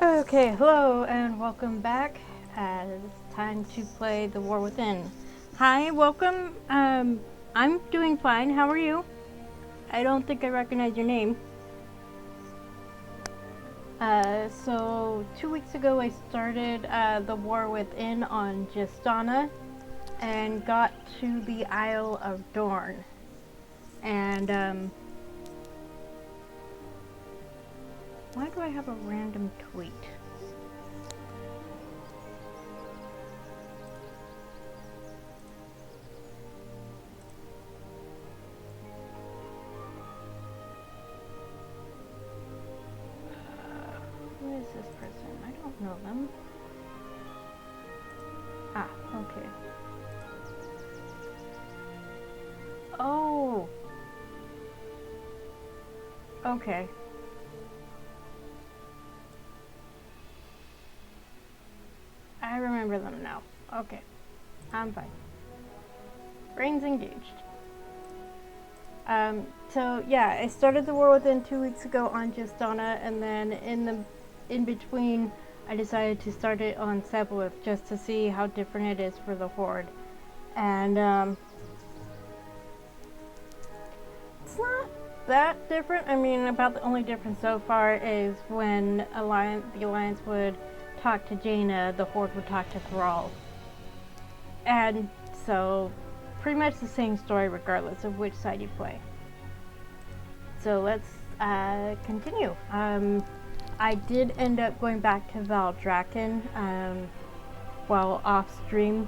Okay, hello and welcome back. It's time to play The War Within. Hi, welcome. I'm doing fine. How are you? I don't think I recognize your name. So 2 weeks ago I started The War Within on Justana and got to the Isle of Dorne. And why do I have a random tweet? Who is this person? I don't know them. Ah, okay. Oh! Okay. I remember them now. Okay. I'm fine. Brains engaged. So yeah, I started The War Within 2 weeks ago on Justana, and then in between, I decided to start it on Sebulith just to see how different it is for the Horde. And it's not that different. I mean, about the only difference so far is when the Alliance would talk to Jaina, the Horde would talk to Thrall. And so, pretty much the same story regardless of which side you play. So let's continue. I did end up going back to Valdrakken while off stream.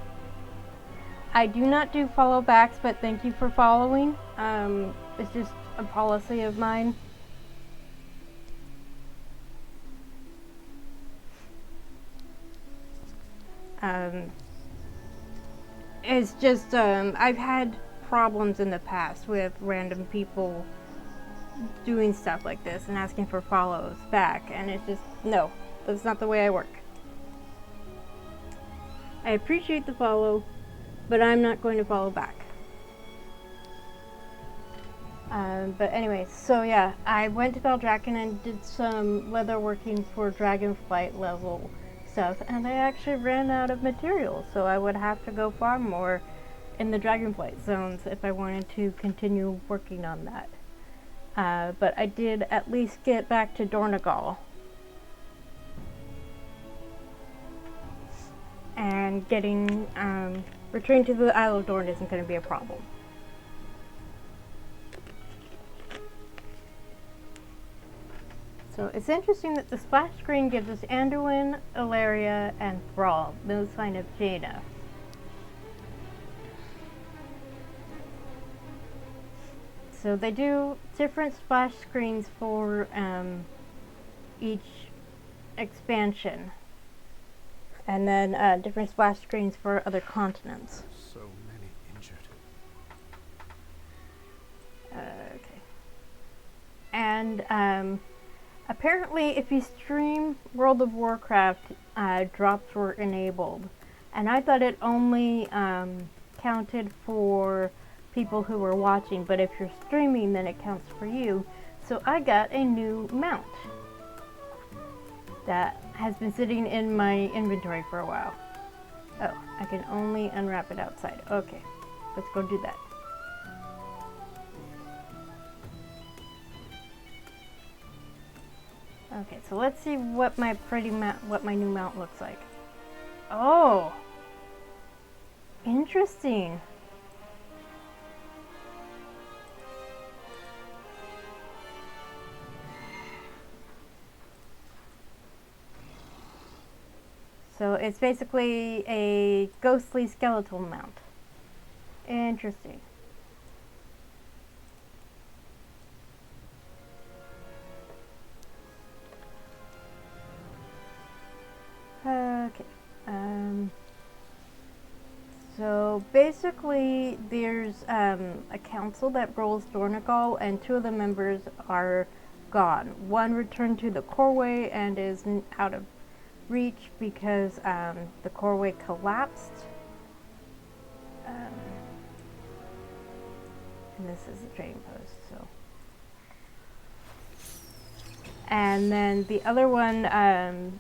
I do not do follow backs, but thank you for following. It's just a policy of mine. It's just I've had problems in the past with random people doing stuff like this and asking for follows back, and it's just, no, that's not the way I work. I appreciate the follow, but I'm not going to follow back. But anyway, so yeah, I went to Valdrakken and did some leatherworking for Dragonflight level stuff, and I actually ran out of materials, so I would have to go farm more in the Dragonflight zones if I wanted to continue working on that. But I did at least get back to Dornegal. And getting, returning to the Isle of Dorne isn't going to be a problem. So it's interesting that the splash screen gives us Anduin, Ilaria, and Thrall, no sign of Jaina. So they do different splash screens for each expansion, and then different splash screens for other continents. So many injured. Okay. And apparently, if you stream World of Warcraft, drops were enabled, and I thought it only counted for people who were watching, but if you're streaming, then it counts for you. So I got a new mount that has been sitting in my inventory for a while. Oh, I can only unwrap it outside. Okay, let's go do that. Okay, so let's see what my new mount looks like. Oh, interesting. So it's basically a ghostly skeletal mount. Interesting. Okay. So basically, there's a council that rules Dornegal, and two of the members are gone. One returned to the Coreway and is out of reach because the Coreway collapsed. And this is the trading post, so. And then the other one,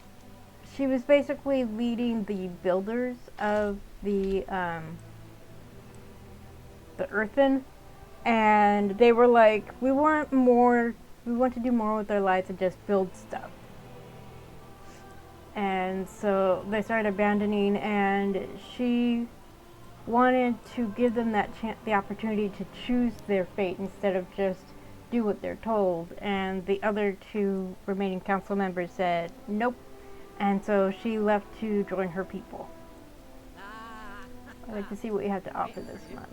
she was basically leading the builders of the earthen, and they were like, we want to do more with our lives and just build stuff. And so they started abandoning, and she wanted to give them the opportunity to choose their fate instead of just do what they're told. And the other two remaining council members said nope, and so she left to join her people. I'd like to see what you have to offer this month.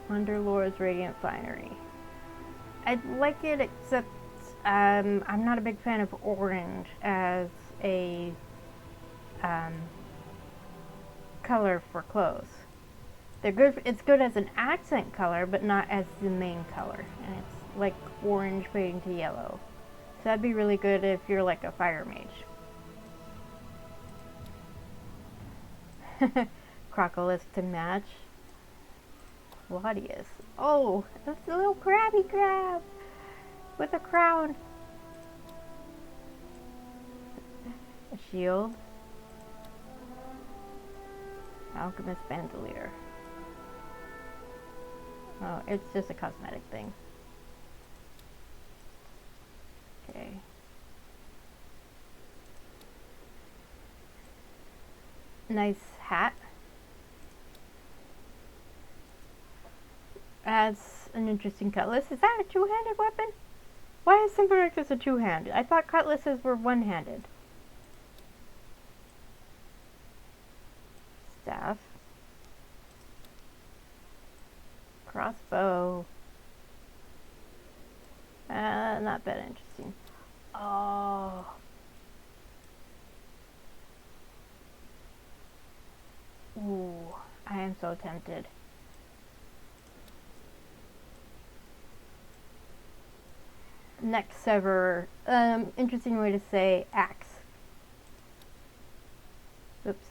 Underlord's Radiant Finery. I like it, except I'm not a big fan of orange as a color for clothes. They're good. It's good as an accent color, but not as the main color. And it's like orange fading to yellow. So that'd be really good if you're like a fire mage. Crocolisk to match. Claudius. Oh, that's a little crabby crab with a crown. A shield. Alchemist Bandolier. Oh, it's just a cosmetic thing. Okay. Nice hat. That's an interesting cutlass. Is that a two-handed weapon? Why is Symbionix a two-handed? I thought cutlasses were one-handed. Staff. Crossbow. Not that interesting. Oh. Ooh, I am so tempted. Neck severer. Interesting way to say axe. Oops.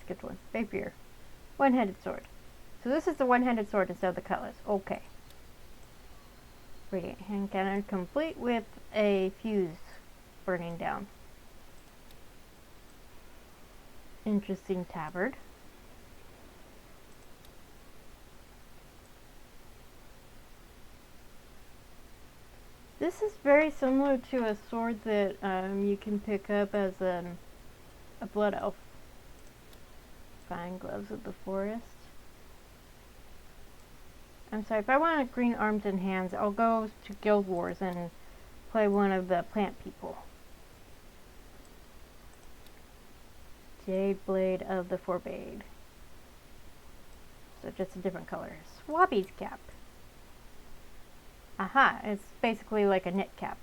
Skipped one. Rapier. One-handed sword. So this is the one-handed sword instead of the cutlass. Okay. Radiant hand cannon complete with a fuse burning down. Interesting tabard. This is very similar to a sword that you can pick up as a blood elf. Fine gloves of the forest. I'm sorry, if I want green arms and hands, I'll go to Guild Wars and play one of the plant people. Jade Blade of the Forbade. So just a different color. Swabby's cap. Aha, it's basically like a knit cap.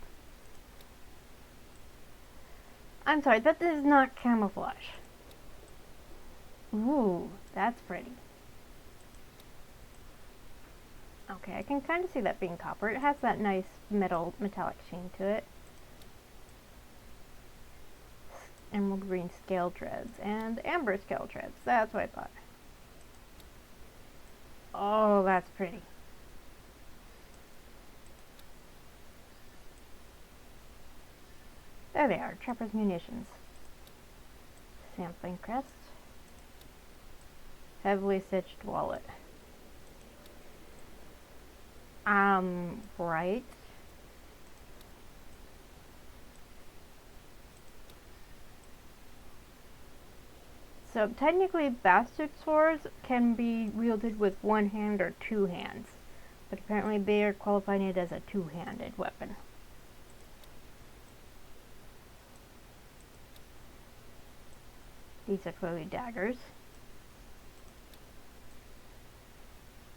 I'm sorry, that is not camouflage. Ooh, that's pretty. Okay, I can kind of see that being copper. It has that nice metallic sheen to it. Emerald green scale treads and amber scale treads. That's what I thought. Oh, that's pretty. There they are, Trapper's Munitions. Sampling crest. Heavily stitched wallet. Right. So technically bastard swords can be wielded with one hand or two hands, but apparently they are qualifying it as a two-handed weapon. These are clearly daggers.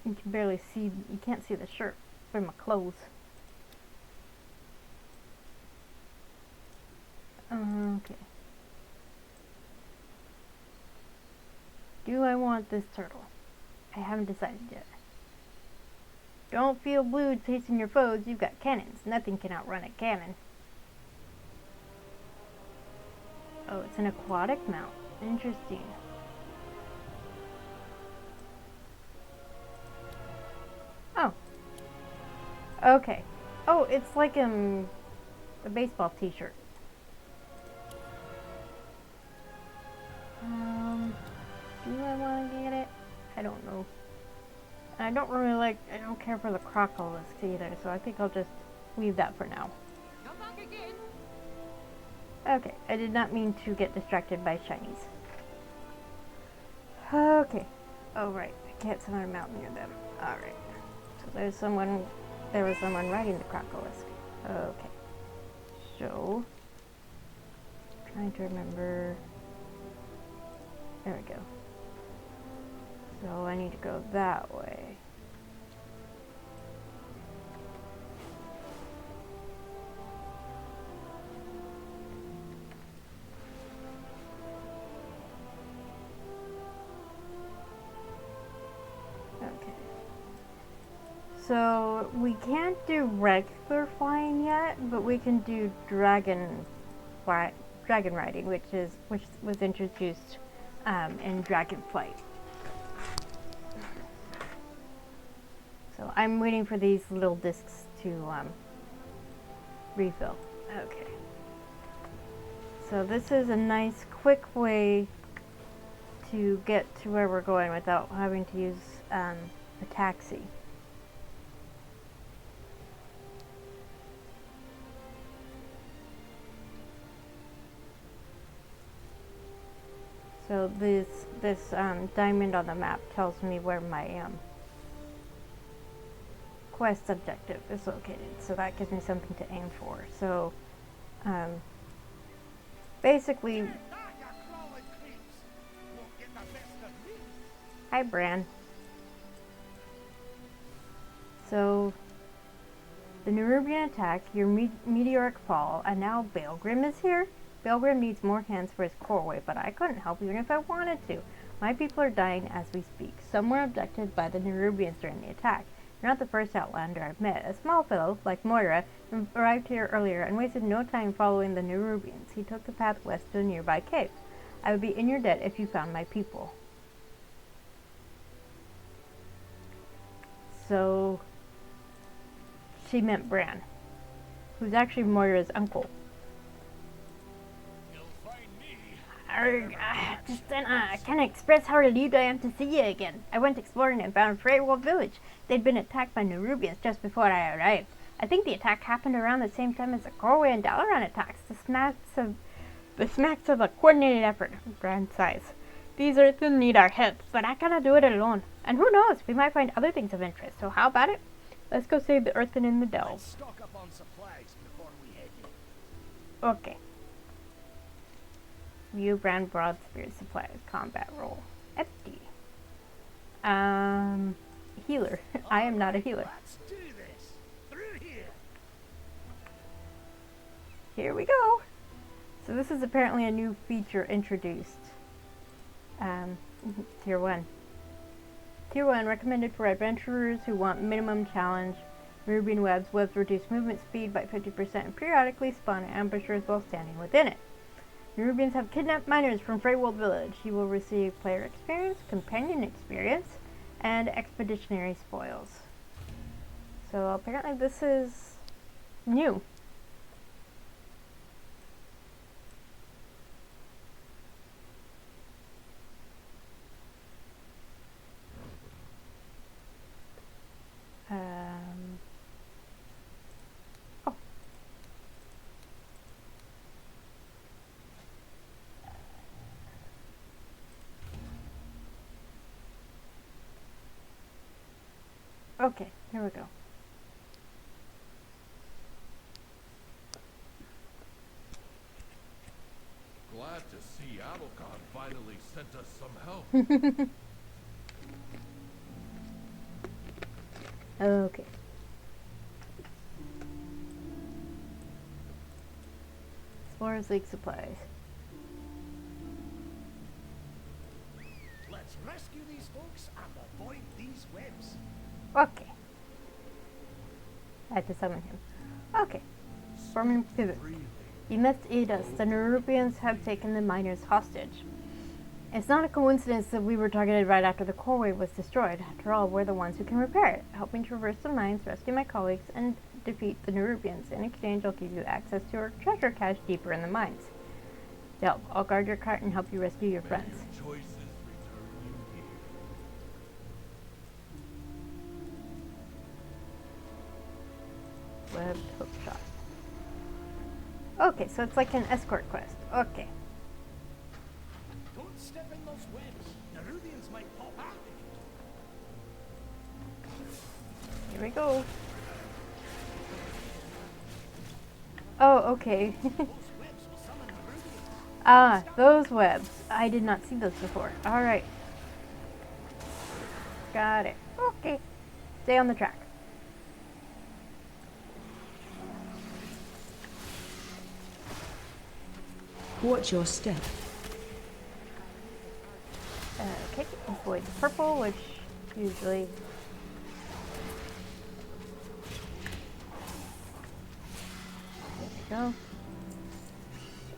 You can barely see, you can't see the shirt from my clothes. Okay. Do I want this turtle? I haven't decided yet. Don't feel blue chasing your foes, you've got cannons. Nothing can outrun a cannon. Oh, it's an aquatic mount. Interesting. Oh. Okay. Oh, it's like a baseball t-shirt. Do I want to get it? I don't know. I don't really like, I don't care for the crocolisk either, so I think I'll just leave that for now. Come back again. Okay, I did not mean to get distracted by shinies. Okay. Oh, right. I can't sit on a mountain near them. Alright. So there was someone riding the crocolisk. Okay. So, trying to remember. There we go. So I need to go that way. Okay. So we can't do regular flying yet, but we can do dragon riding, which was introduced in Dragonflight. So I'm waiting for these little discs to refill. Okay. So this is a nice quick way to get to where we're going without having to use a taxi. So this diamond on the map tells me where my quest objective is located, so that gives me something to aim for. So basically, hi Bran. So the Nerubian attack, your meteoric fall, and now Baelgrim is here. Baelgrim needs more hands for his core weight, but I couldn't help even if I wanted to. My people are dying as we speak. Some were abducted by the Nerubians during the attack. You're not the first Outlander I've met. A small fellow, like Moira, arrived here earlier and wasted no time following the Nerubians. He took the path west to a nearby cave. I would be in your debt if you found my people. So, she meant Bran, who's actually Moira's uncle. I can't express how relieved I am to see you again. I went exploring and found Freywell Village. They'd been attacked by Nerubians just before I arrived. I think the attack happened around the same time as the Corway and Dalaran attacks. The smacks of a coordinated effort. Grand size. These Earthmen need our help, but I cannot do it alone. And who knows, we might find other things of interest. So how about it? Let's go save the Earthmen in the dells. Stock up on supplies before we head in. Okay. View Brand Broadspear supplies. Combat roll. Empty. Healer. I am not a healer. Let's do this. Through here. Here we go. So this is apparently a new feature introduced. Tier 1. Tier 1 recommended for adventurers who want minimum challenge. Nerubian webs. Webs reduce movement speed by 50% and periodically spawn ambushers while standing within it. Nerubians have kidnapped miners from Freywell Village. You will receive player experience, companion experience, and expeditionary spoils. So apparently this is new. Oh. Okay, here we go. Glad to see Abelcon finally sent us some help. Okay. Explorers League supplies. Let's rescue these folks and avoid these webs. Okay. I had to summon him. Okay. Forming pivot. Really? You must aid us. The Nerubians have taken the miners hostage. It's not a coincidence that we were targeted right after the core wave was destroyed. After all, we're the ones who can repair it. Help me traverse the mines, rescue my colleagues, and defeat the Nerubians. In exchange, I'll give you access to our treasure cache deeper in the mines. To help, I'll guard your cart and help you rescue your friends. Your choices return you here. Webbed hookshot. Okay, so it's like an escort quest. Okay. Don't step in those webs. Nerubians might pop out. Here we go. Oh, okay. Those webs will summon Nerubians. Ah, those webs. I did not see those before. Alright. Got it. Okay. Stay on the track. Watch your step. Okay, avoid the purple, which usually... There we go.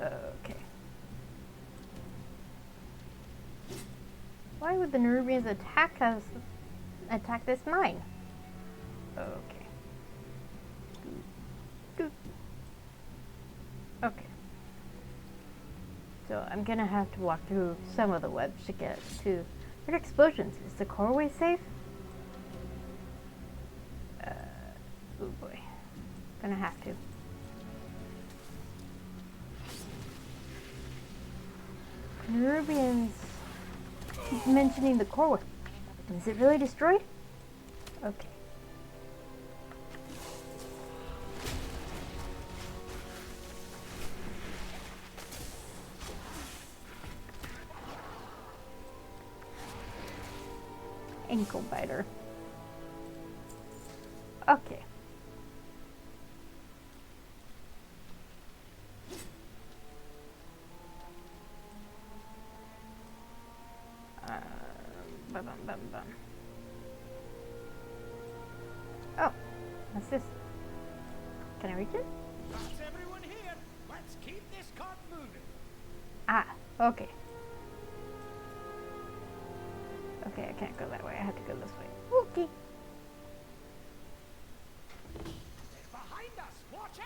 Okay. Why would the Nerubians attack us? Attack this mine? Okay. Okay. So I'm gonna have to walk through some of the webs to get to... What explosions? Is the coreway safe? Oh boy. Gonna have to. Nerubians keep mentioning the coreway. Is it really destroyed? Okay. Ankle biter. Okay. Bum, bum, bum, bum. Oh, what's this? Can I reach it? That's everyone here. Let's keep this cart moving. Ah, okay. Okay, I can't go that way. I have to go this way. Okay. They're behind us. Watch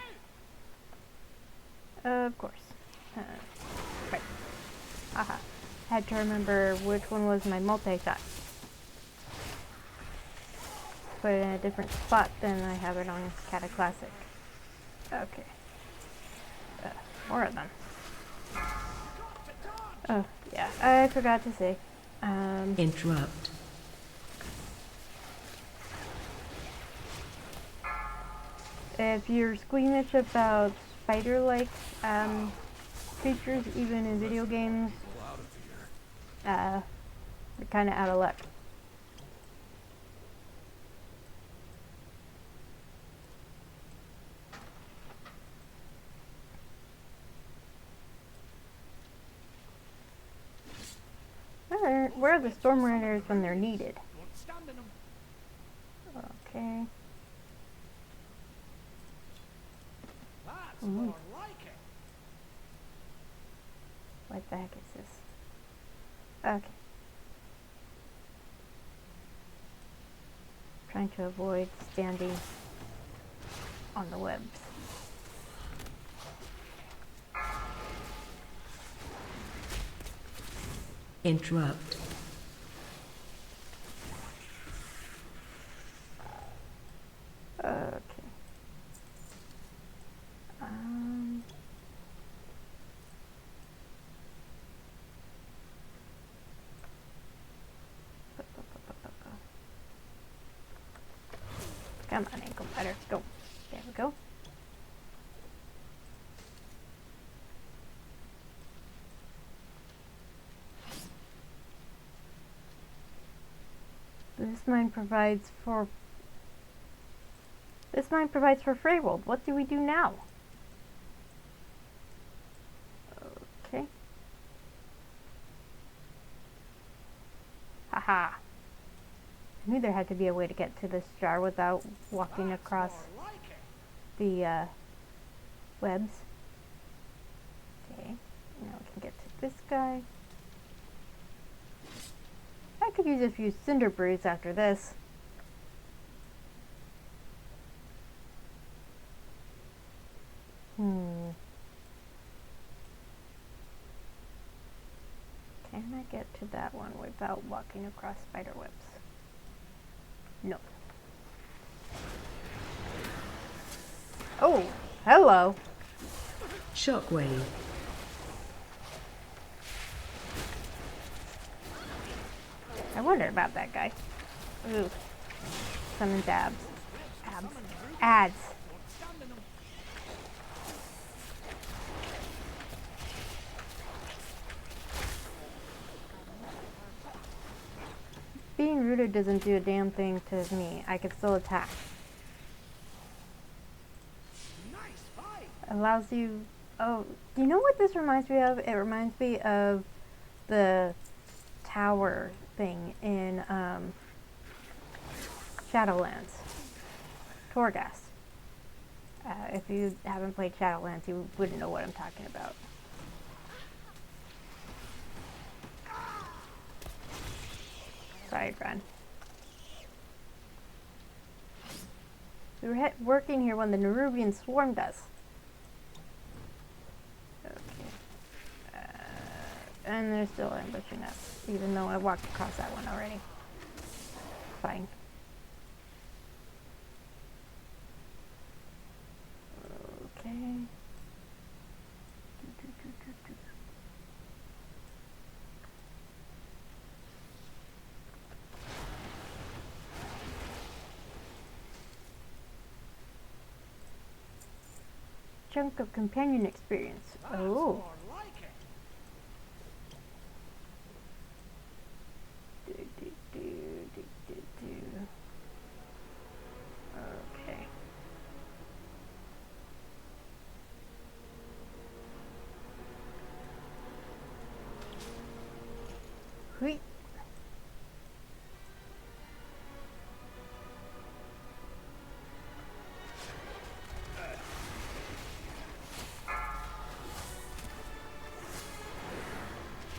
out. Of course. Right. Haha. Had to remember which one was my multi-shot. Put it in a different spot than I have it on Cata Classic. Okay. More of them. Oh, yeah. I forgot to say. Interrupt. If you're squeamish about spider-like creatures, even in video games, you're kind of out of luck. Where are the Storm Riders when they're needed? Don't stand in them. Okay. That's more like it. What the heck is this? Okay. Trying to avoid standing on the webs. Interrupt. Okay. Come on, ankle biter. Go. There we go. This mine provides for Freywold. What do we do now? Okay. Haha. I knew there had to be a way to get to this jar without walking across More like it. the webs. Okay. Now we can get to this guy. could use a few cinder brews after this. Can I get to that one without walking across spider webs? No. Oh, hello. Shockwave. I wonder about that guy. Ooh. Summon dabs. Abs. Ads. Being rooted doesn't do a damn thing to me. I can still attack. Nice fight. Allows you... Oh, do you know what this reminds me of? It reminds me of the tower thing in Shadowlands. Torghast. If you haven't played Shadowlands, you wouldn't know what I'm talking about. Side run. We were working here when the Nerubians swarmed us. Okay. And they're still ambushing us, even though I walked across that one already. Fine. Okay. Chunk of companion experience. That's Oh. more like it. Okay. Hui.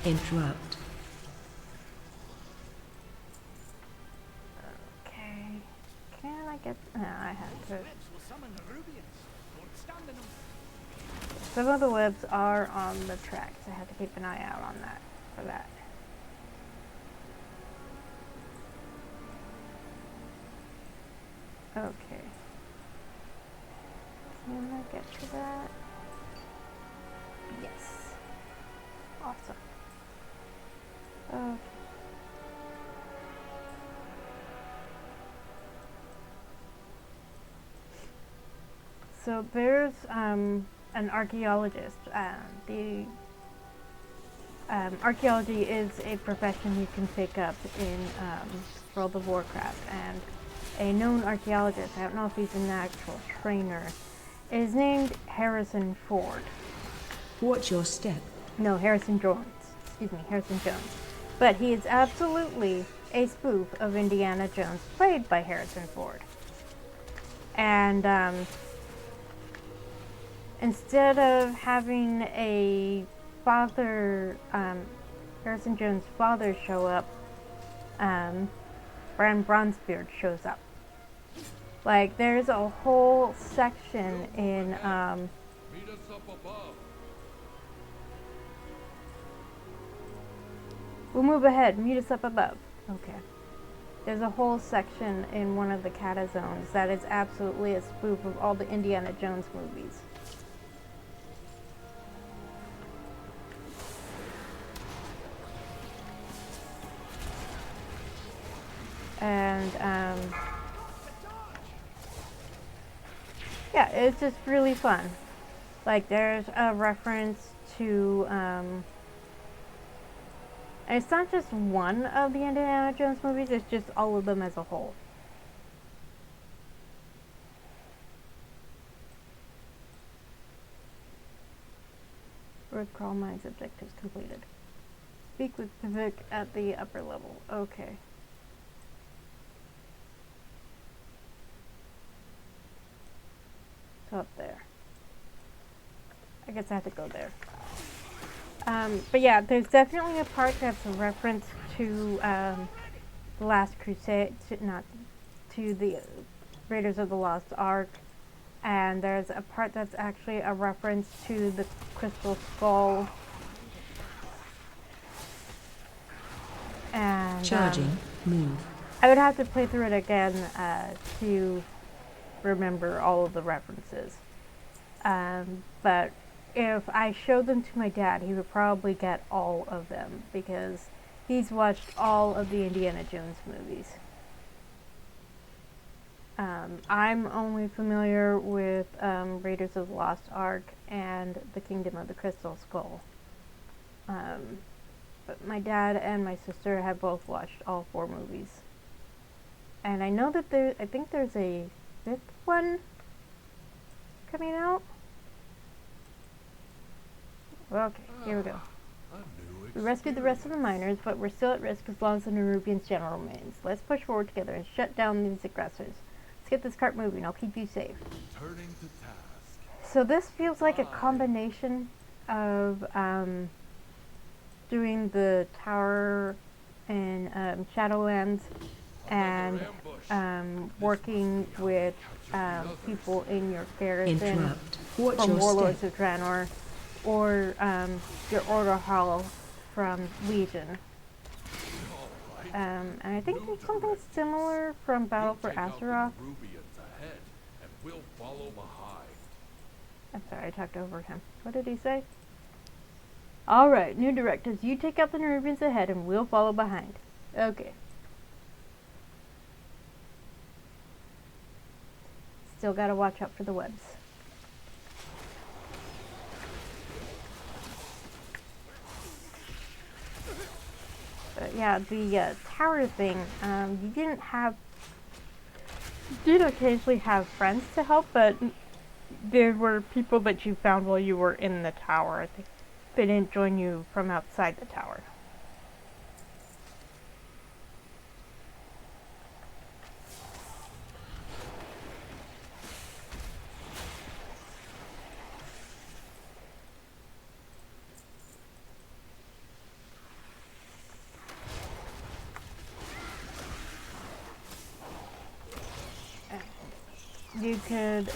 Interrupt. Okay. Can I get... No, I have to... Webs will summon the Rubians. Don't stand in them. Some of the webs are on the tracks. I have to keep an eye out on that. For that. Okay. Can I get to that? Yes. Awesome. Okay. So there's an archaeologist. The archaeology is a profession you can pick up in World of Warcraft, and a known archaeologist, I don't know if he's an actual trainer, is named Harrison Ford. Watch your step. No, Harrison Jones. Excuse me, Harrison Jones. But he is absolutely a spoof of Indiana Jones, played by Harrison Ford. And instead of having a father, Harrison Jones' father show up, Bran Bronzebeard shows up. Like, there's a whole section in, Meet us up above. we'll move ahead, meet us up above. Okay. There's a whole section in one of the Kata zones that is absolutely a spoof of all the Indiana Jones movies. And, yeah, it's just really fun. Like, there's a reference to, and it's not just one of the Indiana Jones movies, it's just all of them as a whole. Road crawl mines objectives completed. Speak with Vivek at the upper level. Okay. So up there. I guess I have to go there. But yeah, there's definitely a part that's a reference to the Last Crusade, not to the Raiders of the Lost Ark, and there's a part that's actually a reference to the Crystal Skull. And Charging. Move. I would have to play through it again to remember all of the references. But if I showed them to my dad, he would probably get all of them because he's watched all of the Indiana Jones movies. I'm only familiar with Raiders of the Lost Ark and The Kingdom of the Crystal Skull. But my dad and my sister have both watched all 4 movies. And I know that I think there's a 5th one coming out. Okay, here we go. We rescued the rest of the miners, but we're still at risk as long as the Nerubian's general remains. Let's push forward together and shut down these aggressors. Let's get this cart moving. I'll keep you safe. Turning to task. So this feels like a combination of doing the tower in Shadowlands and working with people in your garrison Interrupt. Watch from your Warlords step. of Draenor, or your Order Hall from Legion. And I think there's something similar from Battle for Azeroth. Rubians ahead, and we'll follow behind. I'm sorry, I talked over him. What did he say? Alright, new directives. You take out the Nerubians ahead and we'll follow behind. Okay. Still gotta watch out for the webs. But yeah, the tower thing, you did occasionally have friends to help, but there were people that you found while you were in the tower. They didn't join you from outside the tower. You could,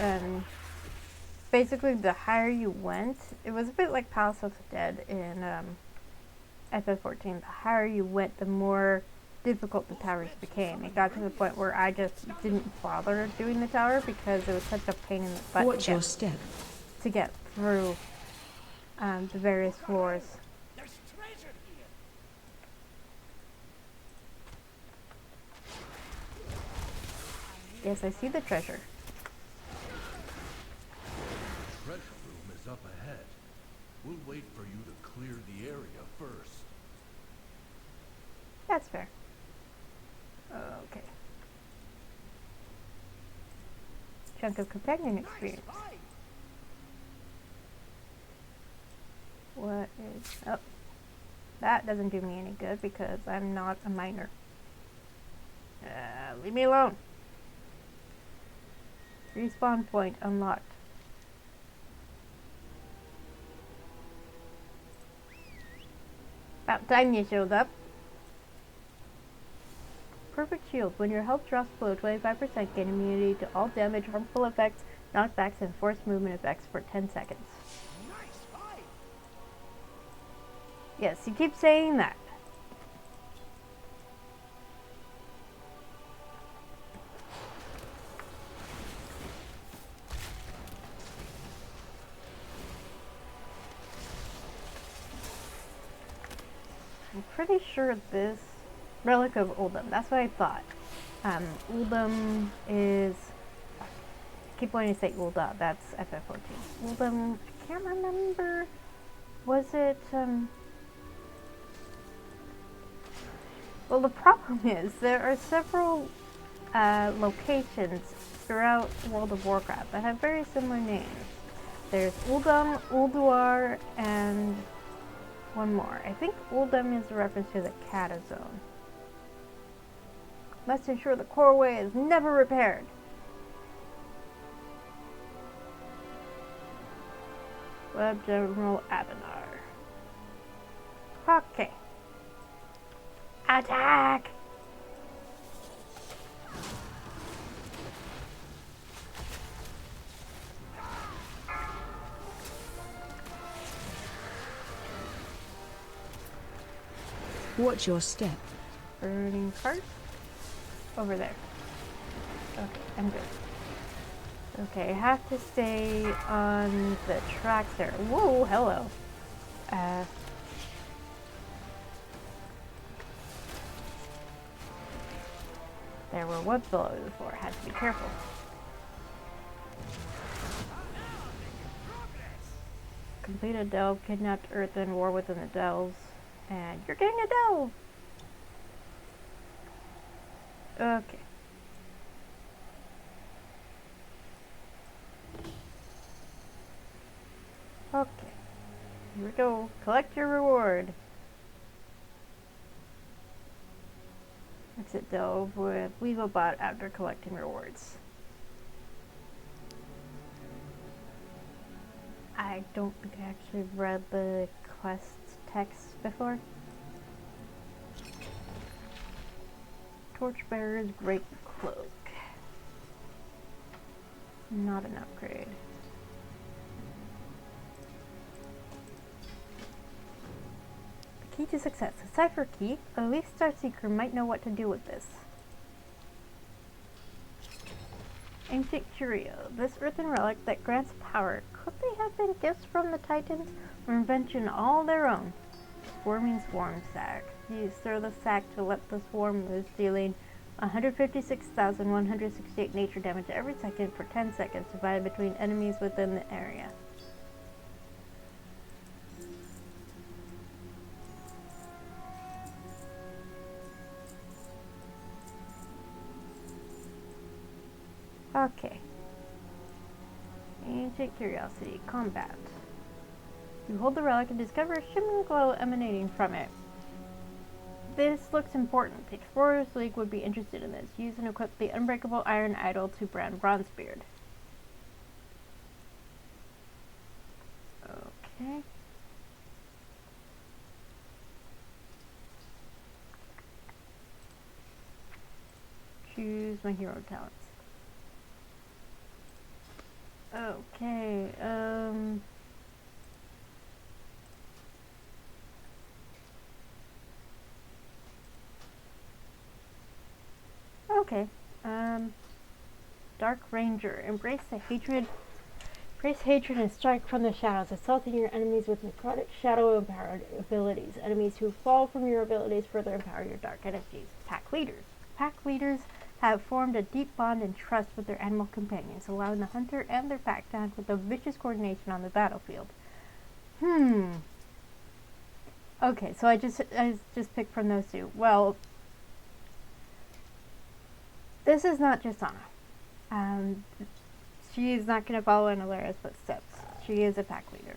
basically the higher you went, it was a bit like Palace of the Dead in FF14. The higher you went, the more difficult the towers became. It got to the point where I just didn't bother doing the tower because it was such a pain in the butt Watch your step. to get through the various floors. There's treasure here. Yes, I see the treasure. Treasure room is up ahead. We'll wait for you to clear the area first. That's fair. Okay. Chunk of companion experience. Fight. What is... Oh. That doesn't do me any good because I'm not a miner. Leave me alone. Respawn point unlocked. About time you showed up. Perfect shield. When your health drops below 25%, gain immunity to all damage, harmful effects, knockbacks, and forced movement effects for 10 seconds. Nice fight. Yes, you keep saying that. I'm pretty sure this Relic of Uldum. That's what I thought. Uldum is... I keep wanting to say Ulda. That's FF14. Uldum... I can't remember... Was it... Well, the problem is there are several locations throughout World of Warcraft that have very similar names. There's Uldum, Ulduar, and one more. I think Uldum is a reference to the Kata Zone. Must ensure the core way is never repaired. Web General Abenar. Okay. Attack! Watch your step. Burning cart? Over there. Okay, I'm good. Okay, I have to stay on the tracks there. Whoa, hello. There were webs below before. Had to be careful. Complete a delve, kidnapped Earth and war within the delves. And you're getting a delve! Okay. Okay. Here we go. Collect your reward. Exit delve with Weevilbot after collecting rewards. I don't think I actually read the quest text before. Torchbearer's Great Cloak. Not an upgrade. The key to success. A cipher key. At least our seeker might know what to do with this. Ancient curio. This earthen relic that grants power. Could they have been gifts from the Titans or invention all their own? Swarming swarm sack. You stir the sack to let the swarm loose, dealing 156,168 nature damage every second for 10 seconds, divided between enemies within the area. Okay. Ancient curiosity. Combat. You hold the relic and discover a shimmering glow emanating from it. This looks important. The Explorers League would be interested in this. Use and equip the unbreakable iron idol to brand Bronzebeard. Okay. Choose my hero talents. Okay, okay, Dark Ranger. Embrace hatred and strike from the shadows, assaulting your enemies with necrotic shadow-empowered abilities. Enemies who fall from your abilities further empower your dark energies. Pack leaders. Pack leaders have formed a deep bond and trust with their animal companions, allowing the hunter and their pack to act with a vicious coordination on the battlefield. Okay, so I just picked from those two. Well, this is not Jasana. She is not going to follow in Alara's footsteps. She is a pack leader.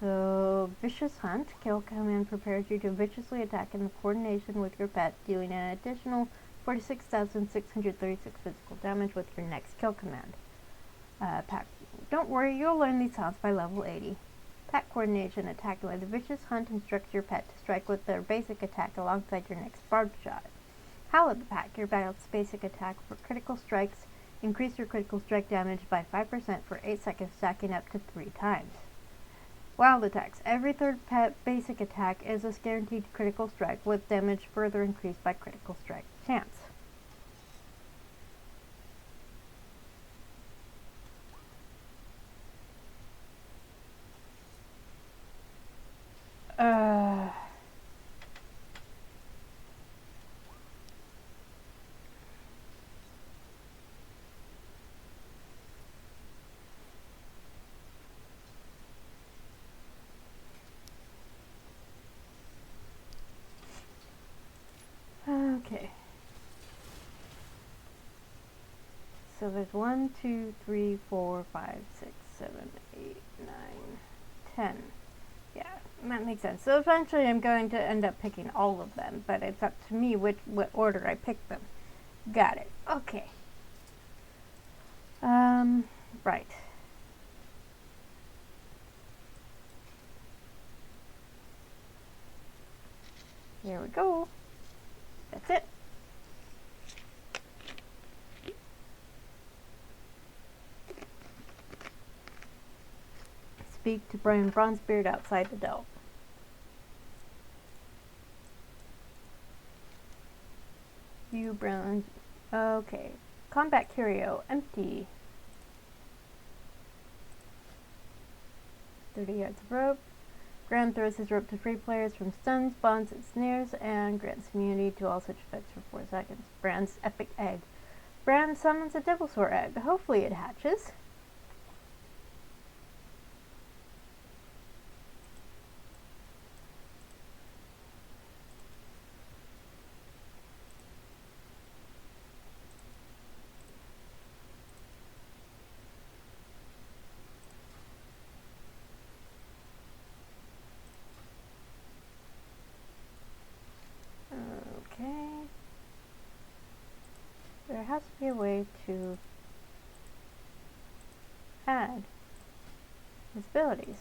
So, Vicious Hunt. Kill command prepares you to viciously attack in coordination with your pet, dealing an additional 46,636 physical damage with your next kill command. Pack. Don't worry, you'll learn these sounds by level 80. Pack coordination. Attack with the Vicious Hunt instructs your pet to strike with their basic attack alongside your next barb shot. Howl at the pack. Your bat's basic attack for critical strikes. Increase your critical strike damage by 5% for 8 seconds, stacking up to 3 times. Wild attacks. Every third pet basic attack is a guaranteed critical strike, with damage further increased by critical strike chance. Okay. So there's 1, 2, 3, 4, 5, 6, 7, 8, 9, 10. Yeah, that makes sense. So eventually I'm going to end up picking all of them, but it's up to me what order I pick them. Got it. Okay. Right. Here we go. That's it. Speak to Brian Bronzebeard outside the delve. View bronze. Okay. Combat curio. Empty. 30 yards of rope. Grand throws his rope to free players from stuns, bonds, and snares, and grants immunity to all such effects for 4 seconds. Brand's epic egg. Brand summons a Devilsaur egg. Hopefully it hatches. Okay. There has to be a way to add his abilities.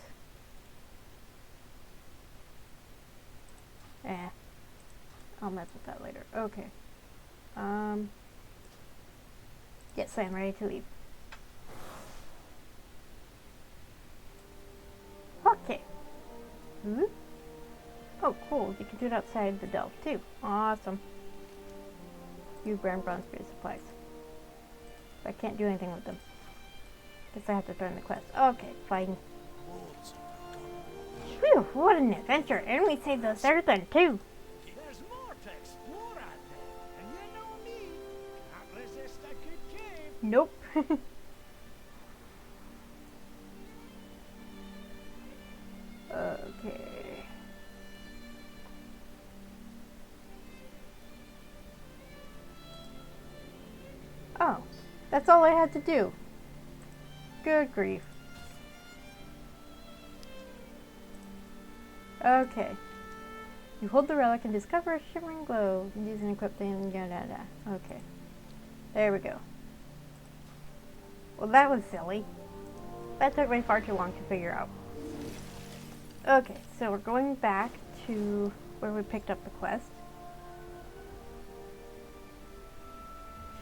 I'll mess with that later. Okay. Yes, I'm ready to leave. Okay. Oh, cool. You can do it outside the delve, too. Awesome. Use brand bronze for your supplies. But I can't do anything with them. Guess I have to turn the quest. Okay, fine. Phew, what an adventure. And we saved the third one, too. There's more to explore out there, and you know me. Can't resist a good cave. Nope. Okay. Oh, that's all I had to do. Good grief. Okay. You hold the relic and discover a shimmering glow. Use an equipped thing. Okay. There we go. Well, that was silly. That took me far too long to figure out. Okay, so we're going back to where we picked up the quest.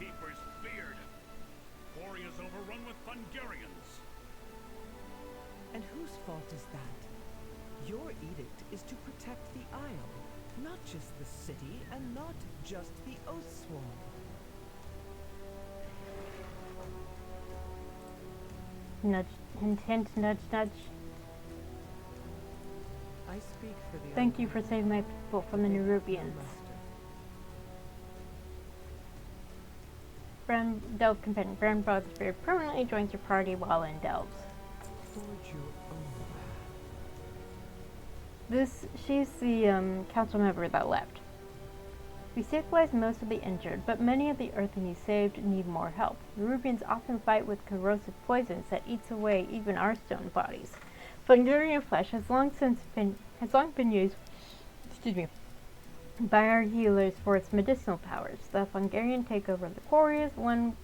Keepers feared. Quarry is overrun with Hungarians. And whose fault is that? Your edict is to protect the Isle, not just the city, and not just the Oathsworn. Nudge, hint, hint, nudge, nudge. I speak for the Thank you for saving my people from the Nerubians. Delve companion. Brand Brother Spirit permanently joins your party while in Delves. Forge your own She's the council member that left. We stabilized most of the injured, but many of the Earthen you saved need more help. Nerubians often fight with corrosive poisons that eats away even our stone bodies. Hungarian flesh has long been used, by our healers for its medicinal powers. The Hungarian takeover of the quarry is one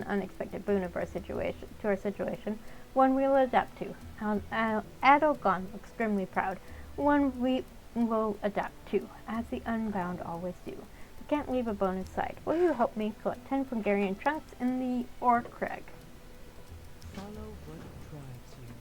unexpected boon of our situation, one we'll adapt to. Adelgon looks grimly proud, one we will adapt to, as the Unbound always do. We can't leave a bone aside. Will you help me collect 10 Hungarian trunks in the Orkreg? Follow what drives you.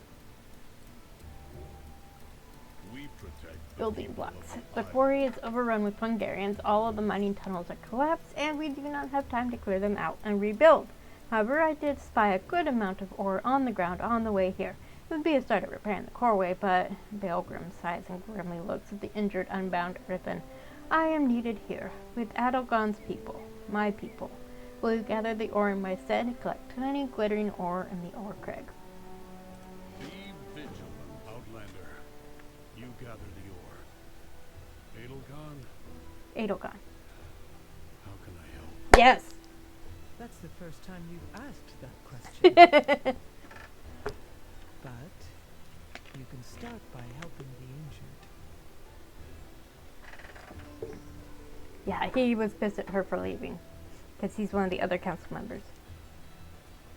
We protect the Building people blocks. of The Isle. quarry is overrun with Hungarians. All of the mining tunnels are collapsed, and we do not have time to clear them out and rebuild. However, I did spy a good amount of ore on the ground on the way here. It would be a start at repairing the coreway, but Balgrim sighs and grimly looks at the injured, unbound earthen. I am needed here, with Adelgon's people, my people. Will you gather the ore in my stead and collect tiny glittering ore in the Orkreg? Be vigilant, Outlander. You gather the ore. Adelgon. How can I help? Yes! That's the first time you've asked that question. But you can start by helping the injured. Yeah, he was pissed at her for leaving, because he's one of the other council members.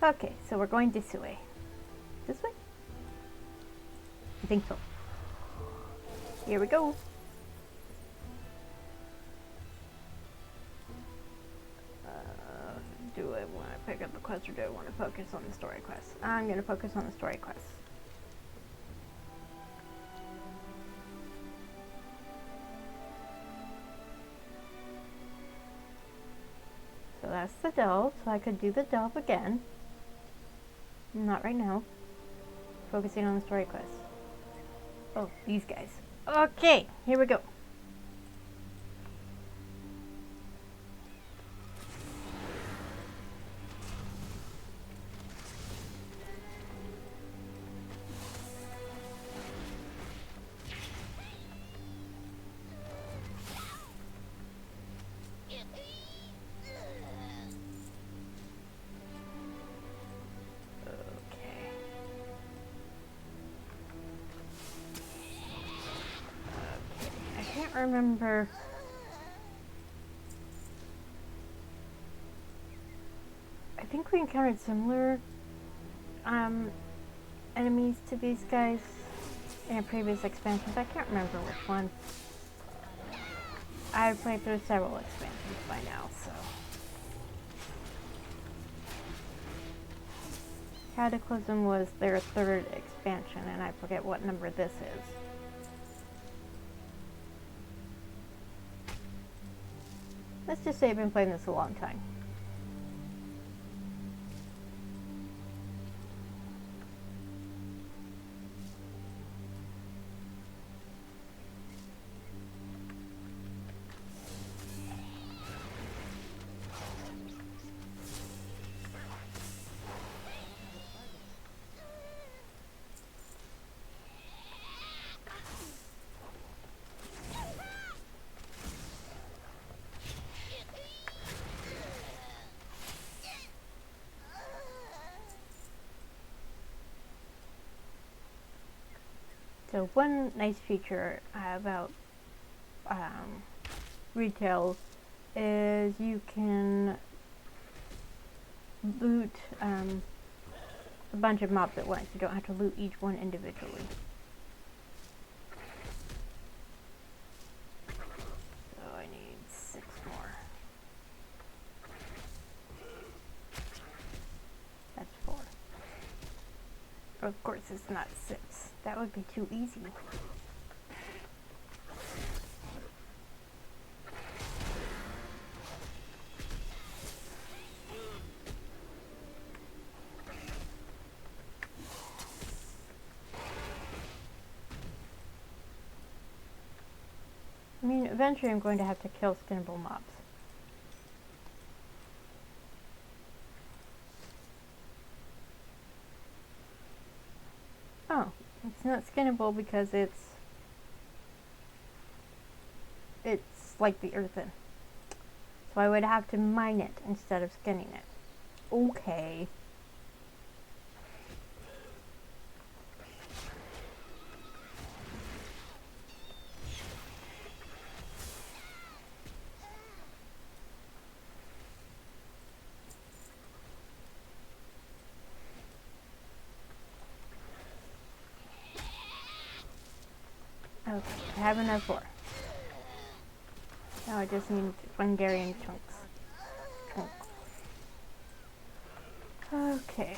Okay, so we're going this way. This way? I think so. Here we go. Do I want to pick up the quest or do I want to focus on the story quest? I'm going to focus on the story quest. lost the delve, so I could do the delve again. Not right now. Focusing on the story quest. Oh, these guys. Okay, here we go. Remember I think we encountered similar enemies to these guys in previous expansions. I can't remember which one. I've played through several expansions by now, so Cataclysm was their third expansion, and I forget what number this is. Let's just say I've been playing this a long time. So one nice feature about retail is you can loot a bunch of mobs at once. You don't have to loot each one individually. So I need 6 more. That's 4. Of course it's not 6. That would be too easy. I mean, eventually I'm going to have to kill skinnable mobs. Oh, it's not skinnable because it's like the earthen. So I would have to mine it instead of skinning it. Okay. Okay, I have enough ore. Now I just need Hungarian chunks. Okay.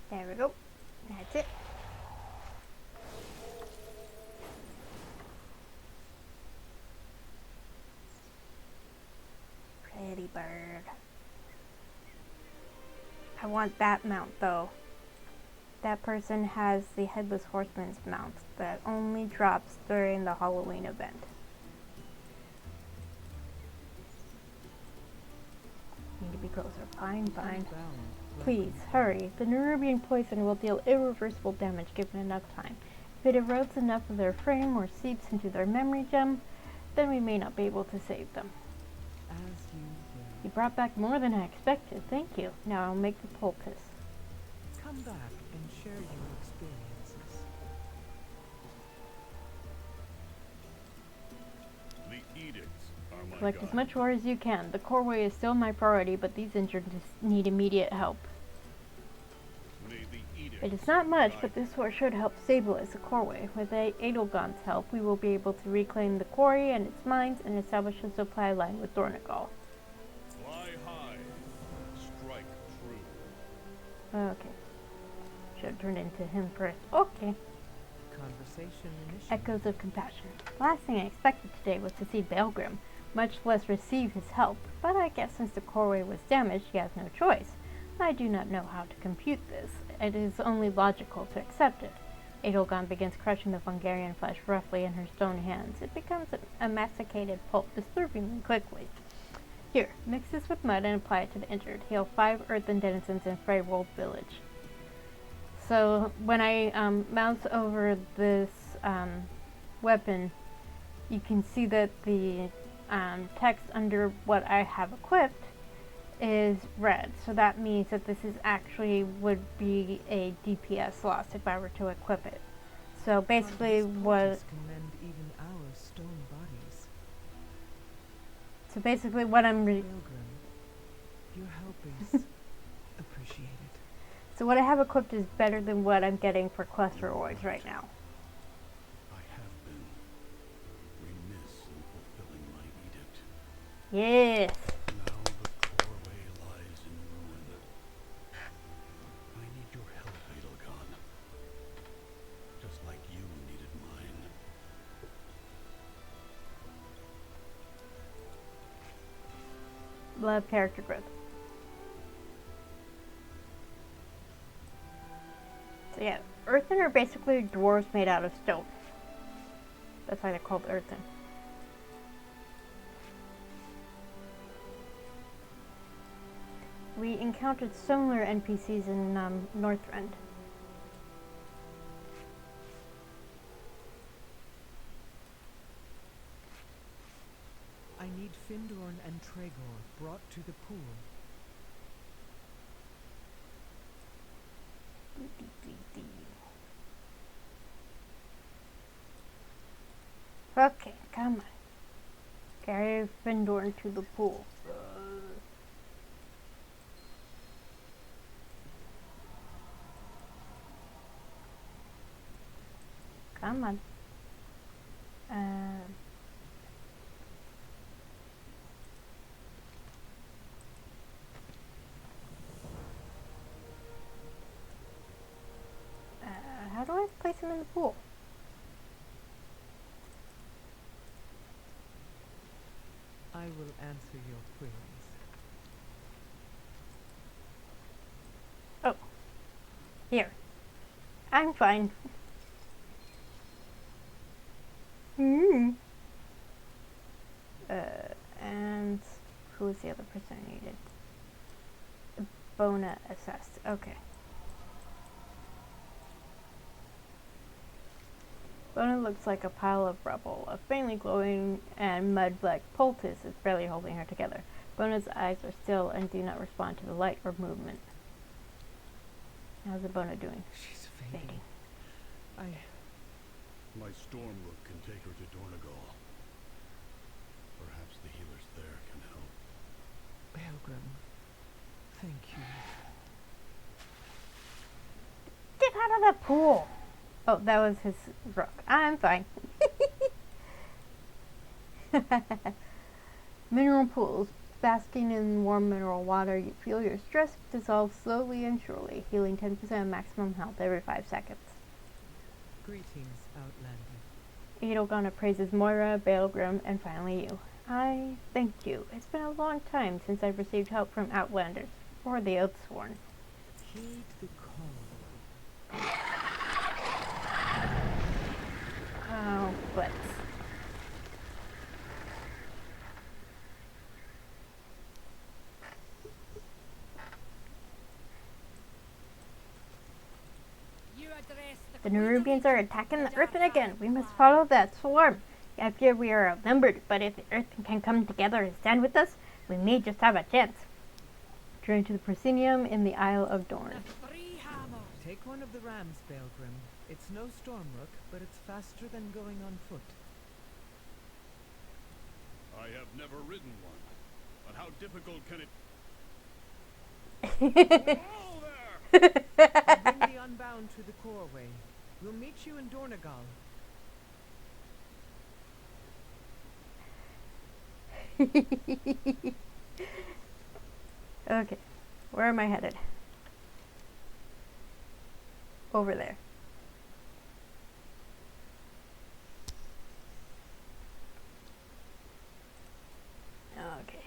There we go. That's it. Pretty bird. I want that mount though. That person has the Headless Horseman's mount that only drops during the Halloween event. Need to be closer. Fine, fine. Please, hurry. The Nerubian poison will deal irreversible damage given enough time. If it erodes enough of their frame or seeps into their memory gem, then we may not be able to save them. As you will. You brought back more than I expected. Thank you. Now I'll make the poultice. Come back and share your experiences. The edicts are my Collect as guide. much ore as you can. The Coreway is still my priority, but these injured need immediate help. May the edicts It is not much, but this sword should help stabilize the coreway. With Edelgon's help, we will be able to reclaim the quarry and its mines and establish a supply line with Dornegal. Fly high, strike true. Okay. Should have turned into him first. Okay. Conversation initiated. Echoes of compassion. Last thing I expected today was to see Belgrim, much less receive his help, but I guess since the coreway was damaged, he has no choice. I do not know how to compute this. It is only logical to accept it. Edelgon begins crushing the Hungarian flesh roughly in her stone hands. It becomes a masticated pulp disturbingly quickly. Here, mix this with mud and apply it to the injured. Heal 5 earthen denizens in Freywold village. So when I mouse over this weapon, you can see that the text under what I have equipped is red. So that means that this is actually would be a DPS loss if I were to equip it. So basically what I'm your help is appreciated. So what I have equipped is better than what I'm getting for cluster rewards right now. I have been remiss in fulfilling my edict. Yes. Now the coreway lies in ruin. I need your help, Edelgon. Just like you needed mine. Love character growth. So yeah, earthen are basically dwarves made out of stone. That's why they're called earthen. We encountered similar NPCs in Northrend. I need Findorn and Tregor brought to the pool. Okay, come on. Carry Findorn to the pool. Come on. How do I place him in the pool? I will answer your queries. Oh. Here. I'm fine. And who was the other person I needed? Bona assessed. Okay. Bona looks like a pile of rubble. A faintly glowing and mud-black poultice is barely holding her together. Bona's eyes are still and do not respond to the light or movement. How's the Bona doing? She's fading. My Stormrook can take her to Dornegal. Perhaps the healers there can help. Belgrim, thank you. Get out of the pool! Oh, that was his rook. I'm fine. Mineral pools. Basking in warm mineral water, you feel your stress dissolve slowly and surely, healing 10% of maximum health every 5 seconds. Greetings, Outlander. Edelgon appraises Moira, Belgrim, and finally you. I thank you. It's been a long time since I've received help from Outlanders, or the Oathsworn. Heed the call. Oh, but... The Nerubians are attacking the Earthen again. We must follow that swarm. I fear we are outnumbered, but if the Earthen can come together and stand with us, we may just have a chance. Return to the proscenium in the Isle of Dorne. Take one of the rams, Belgrim. It's no Stormrook, but it's faster than going on foot. I have never ridden one, but how difficult can it... Whoa there! Bring the unbound to the Coreway. We'll meet you in Dornegal. Okay, where am I headed? Over there. Okay.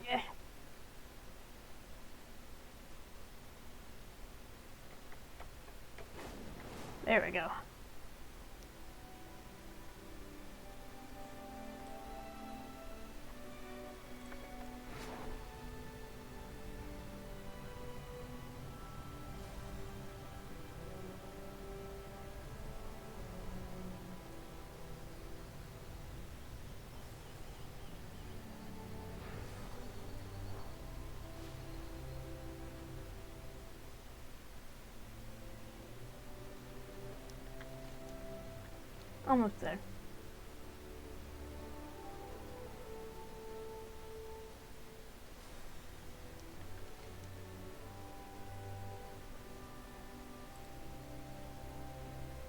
Yeah. There we go. Almost there.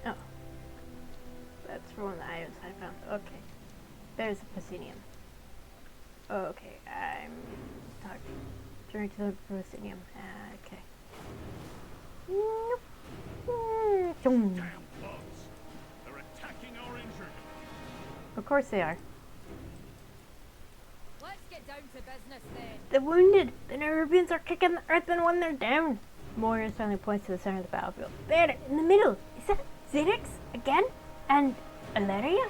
Oh. That's for one of the items I found. Okay. There's a Proscenium. Okay, I'm talking. Journey to the Proscenium. Okay. Damn bugs. They're attacking our injured. Of course they are. Let's get down to business then. The wounded! The Nerubians are kicking the earthen when they're down! Moira suddenly points to the center of the battlefield. There, in the middle! Is that Zedix again? And Aleria?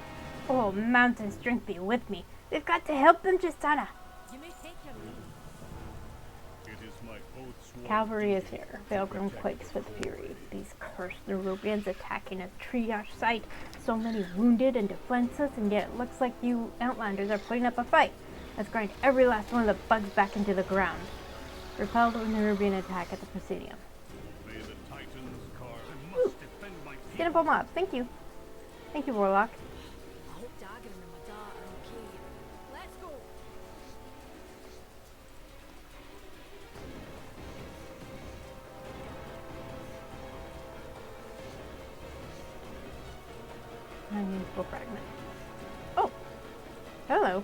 Oh, mountain strength be with me. We've got to help them, Justana. You may take your leave. It is my oath sworn Cavalry is duty here. to Valgrim protect quakes the with Coreway. fury. These cursed Nerubians attacking a triage site. So many wounded and defenseless, and yet it looks like you Outlanders are putting up a fight. Let's grind every last one of the bugs back into the ground. Repel the Nerubian attack at the Proscenium. May the Titans carve. I must defend my people. Skinable mob, thank you. Thank you, Warlock. I hope Dagger and Madar are okay. Let's go. Unusable fragment. Oh! Hello.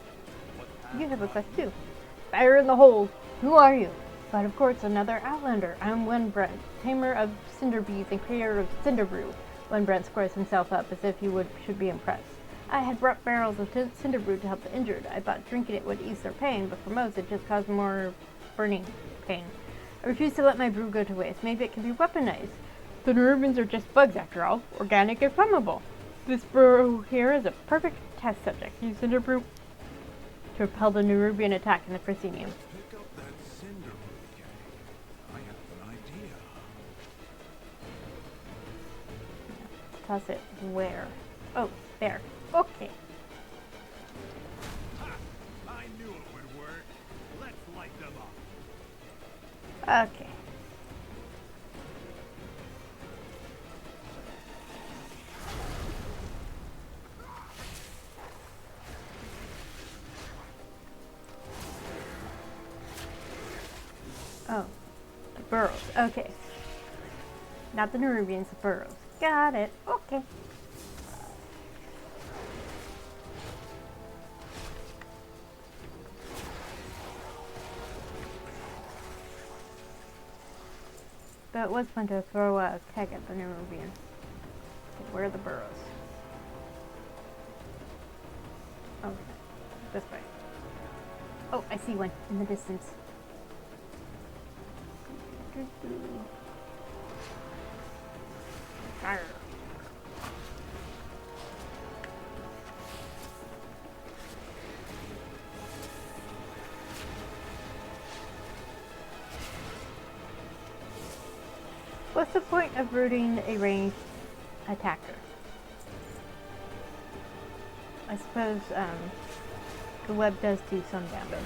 You have a quest too. Fire in the hole! Who are you? But of course, another Outlander. I'm Wenbrent, tamer of cinder bees and creator of cinder brew. Wenbrent squares himself up as if he should be impressed. I had brought barrels of cinder brew to help the injured. I thought drinking it would ease their pain, but for most it just caused more burning pain. I refuse to let my brew go to waste. Maybe it can be weaponized. The Nerubians are just bugs after all, organic and flammable. This brew here is a perfect test subject. Use cinder brew to repel the Nerubian attack in the Proscenium. Pick up that cinder bouquet. I have an idea. Toss it where? Oh, there. Okay. Ha! I knew it would work. Let's light them up. Okay. Oh, the burrows. Okay. Not the Nerubians, the burrows. Got it. Okay. But it was fun to throw a tag at the Nerubians. Where are the burrows? Oh, this way. Oh, I see one in the distance. Arr. What's the point of rooting a ranged attacker? I suppose the web does do some damage.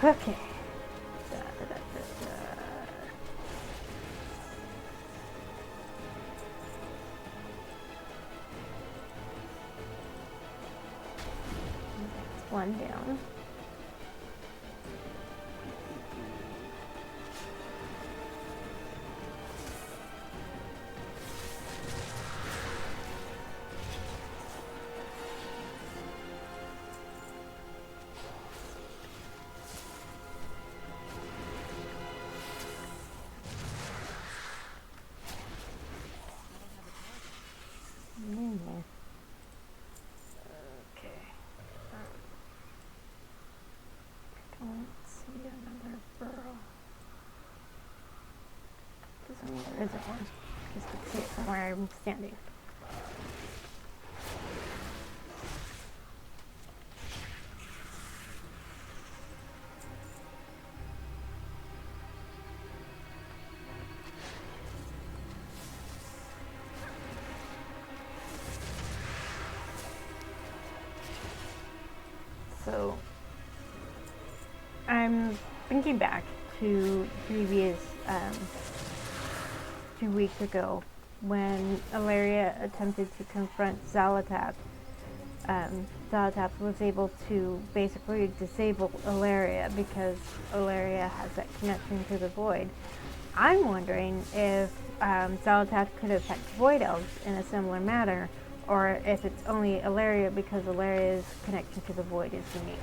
Okay. Da, da, da, da, da. That's one down. isn't one. Just to see it from where I'm standing. So, I'm thinking back to previous 2 weeks ago when Ilaria attempted to confront Xalatath. Xalatath was able to basically disable Ilaria because Ilaria has that connection to the void. I'm wondering if Xalatath could affect void elves in a similar manner, or if it's only Ilaria because Ilaria's connection to the void is unique.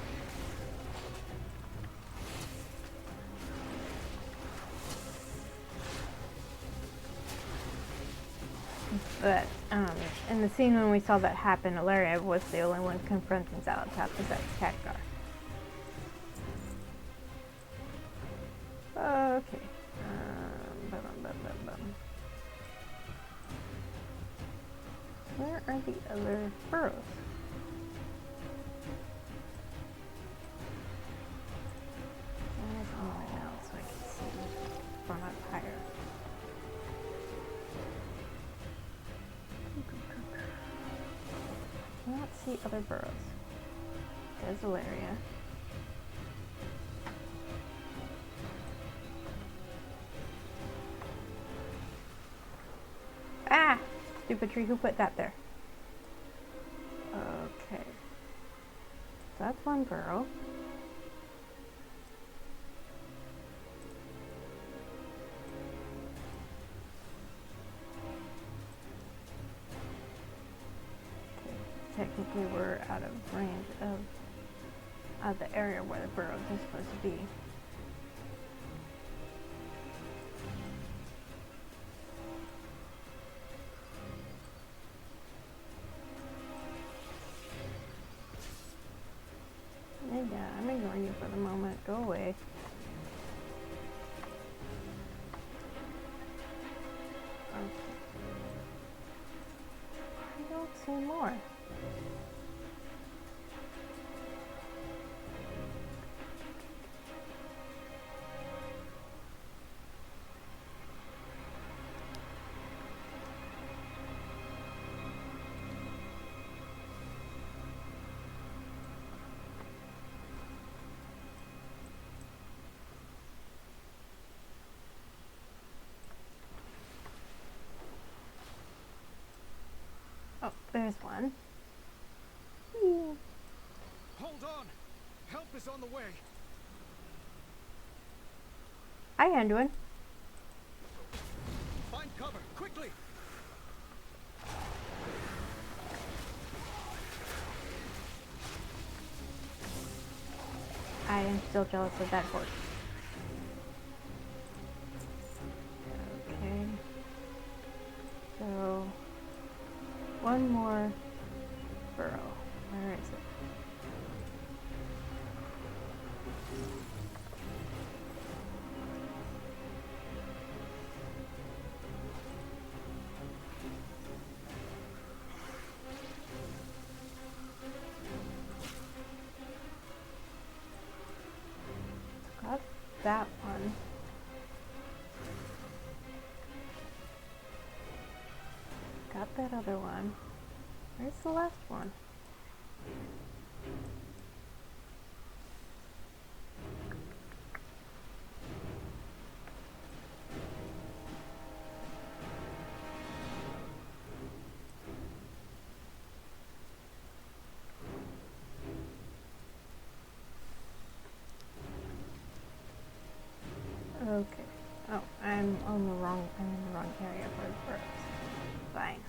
But in the scene when we saw that happen, Ilaria was the only one confronting Xalatath besides Khadgar. Okay. Where are the other burrows? Turn it on right now so I can see from up higher. I cannot see other burrows. There's Ilaria. Ah! Stupid tree, who put that there? Okay. So that's one burrow. Okay. Technically we're out of range of the area where the burrows are supposed to be. Yeah, I'm ignoring you for the moment. Go away. Okay. I don't see more. Oh, there's one. Whee. Hold on! Help is on the way! Hi, Anduin. Find cover, quickly! I am still jealous of that horse. Okay. So, one more burrow. Where is it? Got that one. Got that other one. Where's the last one? Okay. Oh, I'm in the wrong area for the birds. Fine.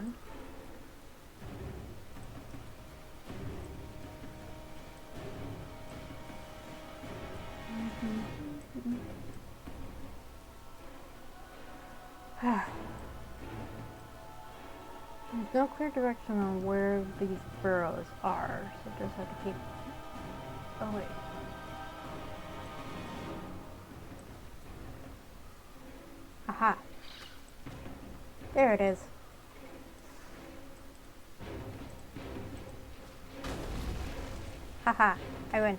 fun. There's no clear direction on where these burrows are, so just have to keep. Oh wait. Aha. There it is. Haha, I win.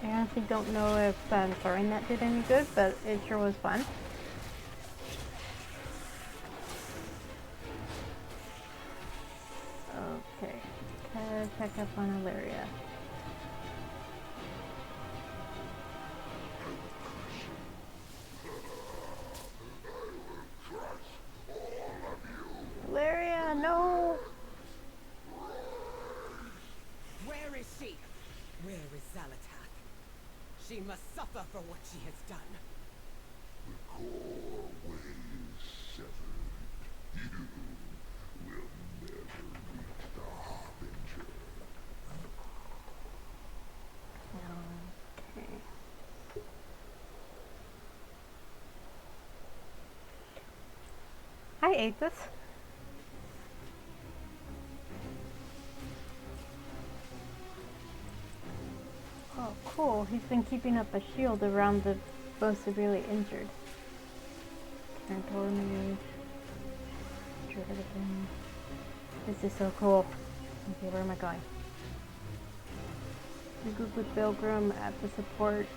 I honestly don't know if throwing that did any good, but it sure was fun. Okay, gotta check up on Illyria. Illyria, no! Where is she? Where is Zalatath? She must suffer for what she has done. The core way is severed. You will never reach the Harbinger. Okay. I ate this. Oh, cool. He's been keeping up a shield around the most severely injured. Tornado. This is so cool. Okay, where am I going? Regroup with Pilgrim at the support.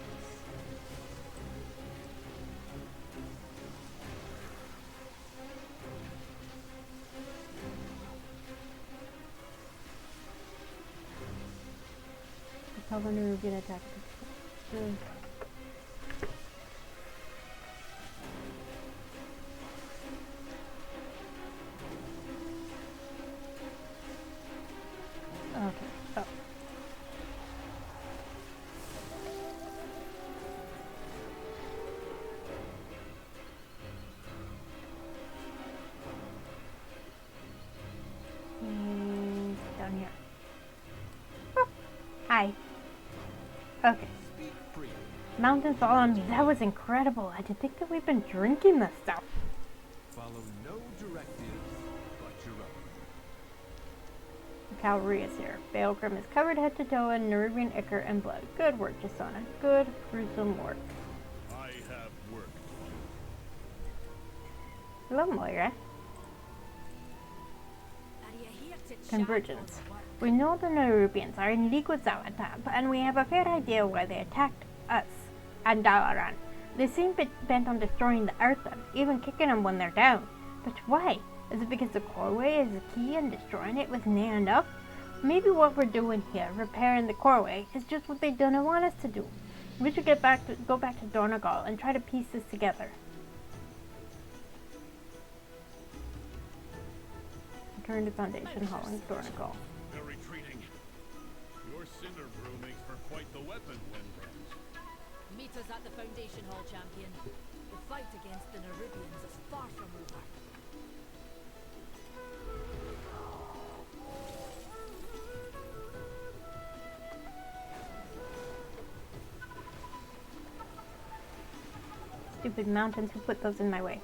Tell the Nerubian attack. Okay. Oh. Down here. Oh. Hi. Okay. Mountains fall on me. That was incredible. I did think that we've been drinking this stuff. Follow no directives but your own. The cavalry is here. Baelgrim is covered head to toe in Nerubian ichor and blood. Good work, Jasona. Good, gruesome work. I have work to do. Hello, Moira. Are you here to chat Convergence. or work? We know the Nerubians are in league with Zalatath, and we have a fair idea why they attacked us and Dalaran. They seem bent on destroying the Earthen, even kicking them when they're down. But why? Is it because the Coreway is the key and destroying it was near enough? Maybe what we're doing here, repairing the Coreway, is just what they don't want us to do. We should go back to Donegal and try to piece this together. Return to Foundation Hall in Donegal. They're retreating. Your cinder brew makes for quite the weapon, Windbrand. Meet us at the Foundation Hall, champion. The fight against the Nerubians is far from over. Stupid mountains, who put those in my way?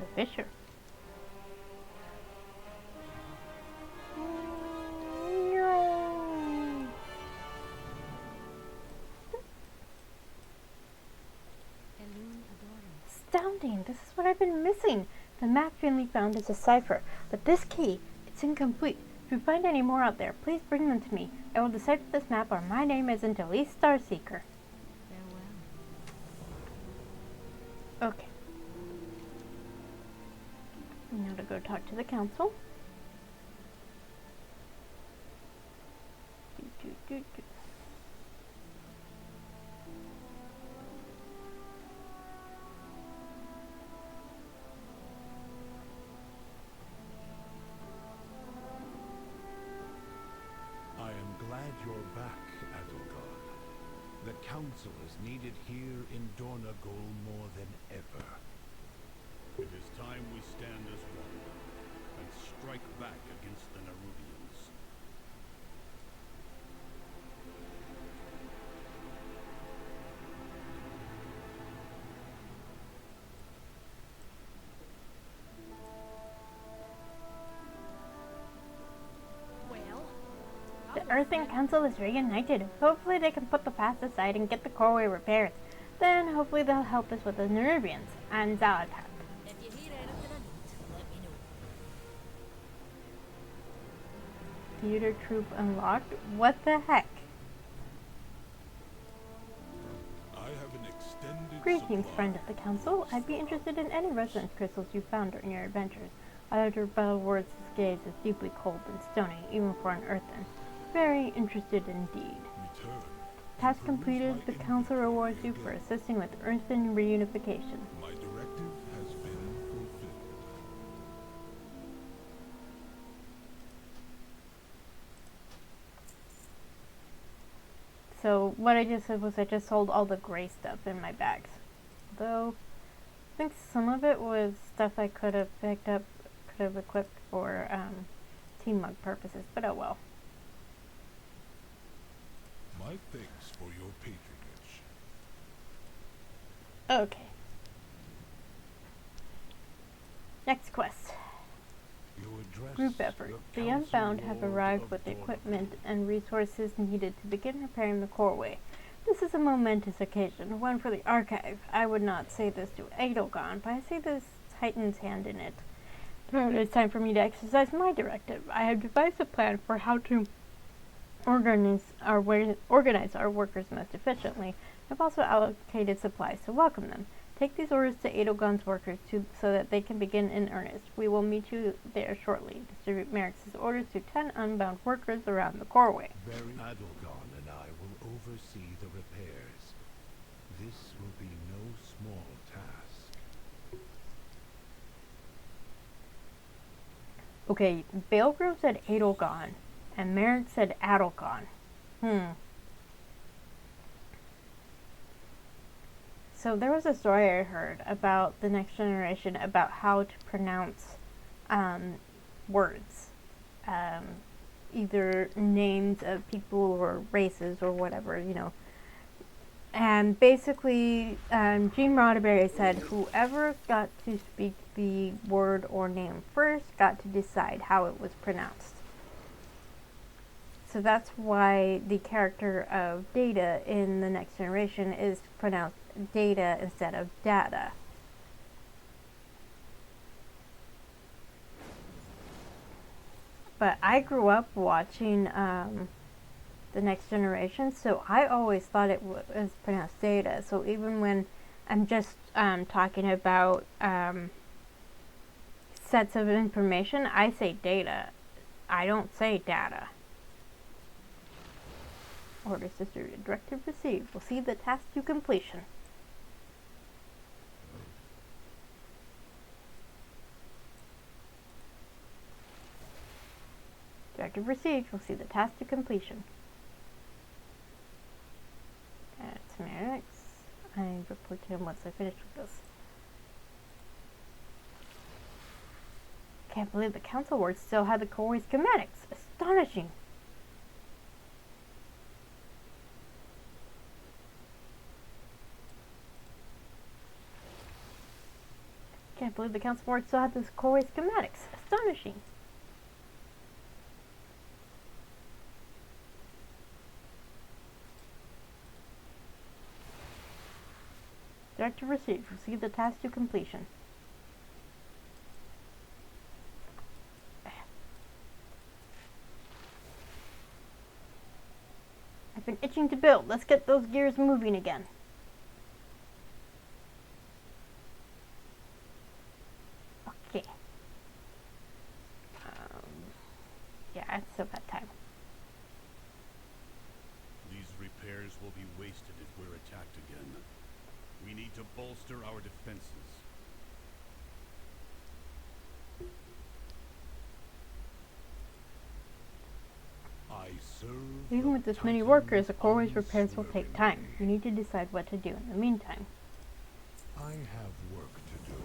The Fisher. Astounding! This is what I've been missing. The map Finley found is a cipher, but this key, it's incomplete. If you find any more out there, please bring them to me. I will decipher this map or my name isn't Elise Starseeker. to the council. Do. I am glad you're back, Adelgard. The council is needed here in Dornagol more than ever. It is time we stand as one and strike back against the Nerubians. Well, The Earthing Council is reunited. Hopefully they can put the past aside and get the Coreway repaired. Then hopefully they'll help us with the Nerubians and Zalatat. if you hear anything I need, let me know. Theater troop unlocked? What the heck? I have an extended Greetings, supply. friend of the council. I'd be interested in any resonance crystals you found during your adventures. Either Bellward's gaze is deeply cold and stony, even for an earthen. Very interested indeed. Return. Task completed, the council rewards you for assisting with earthen reunification. My directive has been fulfilled. So what I just said was I just sold all the gray stuff in my bags. Though I think some of it was stuff I could have picked up, could have equipped for team mug purposes, but oh well. My thanks for your patronage. Okay. Next quest. Your address, Group effort. The Council Unbound have Lord arrived of with the Dornagol. equipment and resources needed to begin repairing the Coreway. This is a momentous occasion, one for the Archive. I would not say this to Edelgon, but I see this Titan's hand in it. But it's time for me to exercise my directive. I have devised a plan for how to organize our workers most efficiently. I've also allocated supplies to welcome them. Take these orders to Edelgon's workers so that they can begin in earnest. We will meet you there shortly. Distribute Merrick's orders to 10 unbound workers around the Coreway. Very Adelgon and I will oversee the repairs. This will be no small task. Okay, Balegrove said Edelgon, and Merrick said Adelgon. So there was a story I heard about the next generation about how to pronounce words. Either names of people or races or whatever, you know. And basically, Gene Roddenberry said whoever got to speak the word or name first got to decide how it was pronounced. So that's why the character of Data in the next generation is pronounced Data instead of Data. But I grew up watching the next generation, so I always thought it was pronounced Data. So even when I'm just talking about sets of information, I say Data. I don't say Data. Orders distributed. Directive received. We'll see the task to completion. Directive received. We'll see the task to completion. That's Merrick's. I report to him once I finish with this. Can't believe the council words still had the Coreway schematics. Astonishing. Can't believe the council board still had this Coreway schematics. Astonishing. Directive received. Receive the task to completion. I've been itching to build. Let's get those gears moving again. Okay. need to bolster our defenses. I serve Even the with this many Titan's workers, the Corway's repairs will take time. unswervingly. You need to decide what to do in the meantime. I have work to do.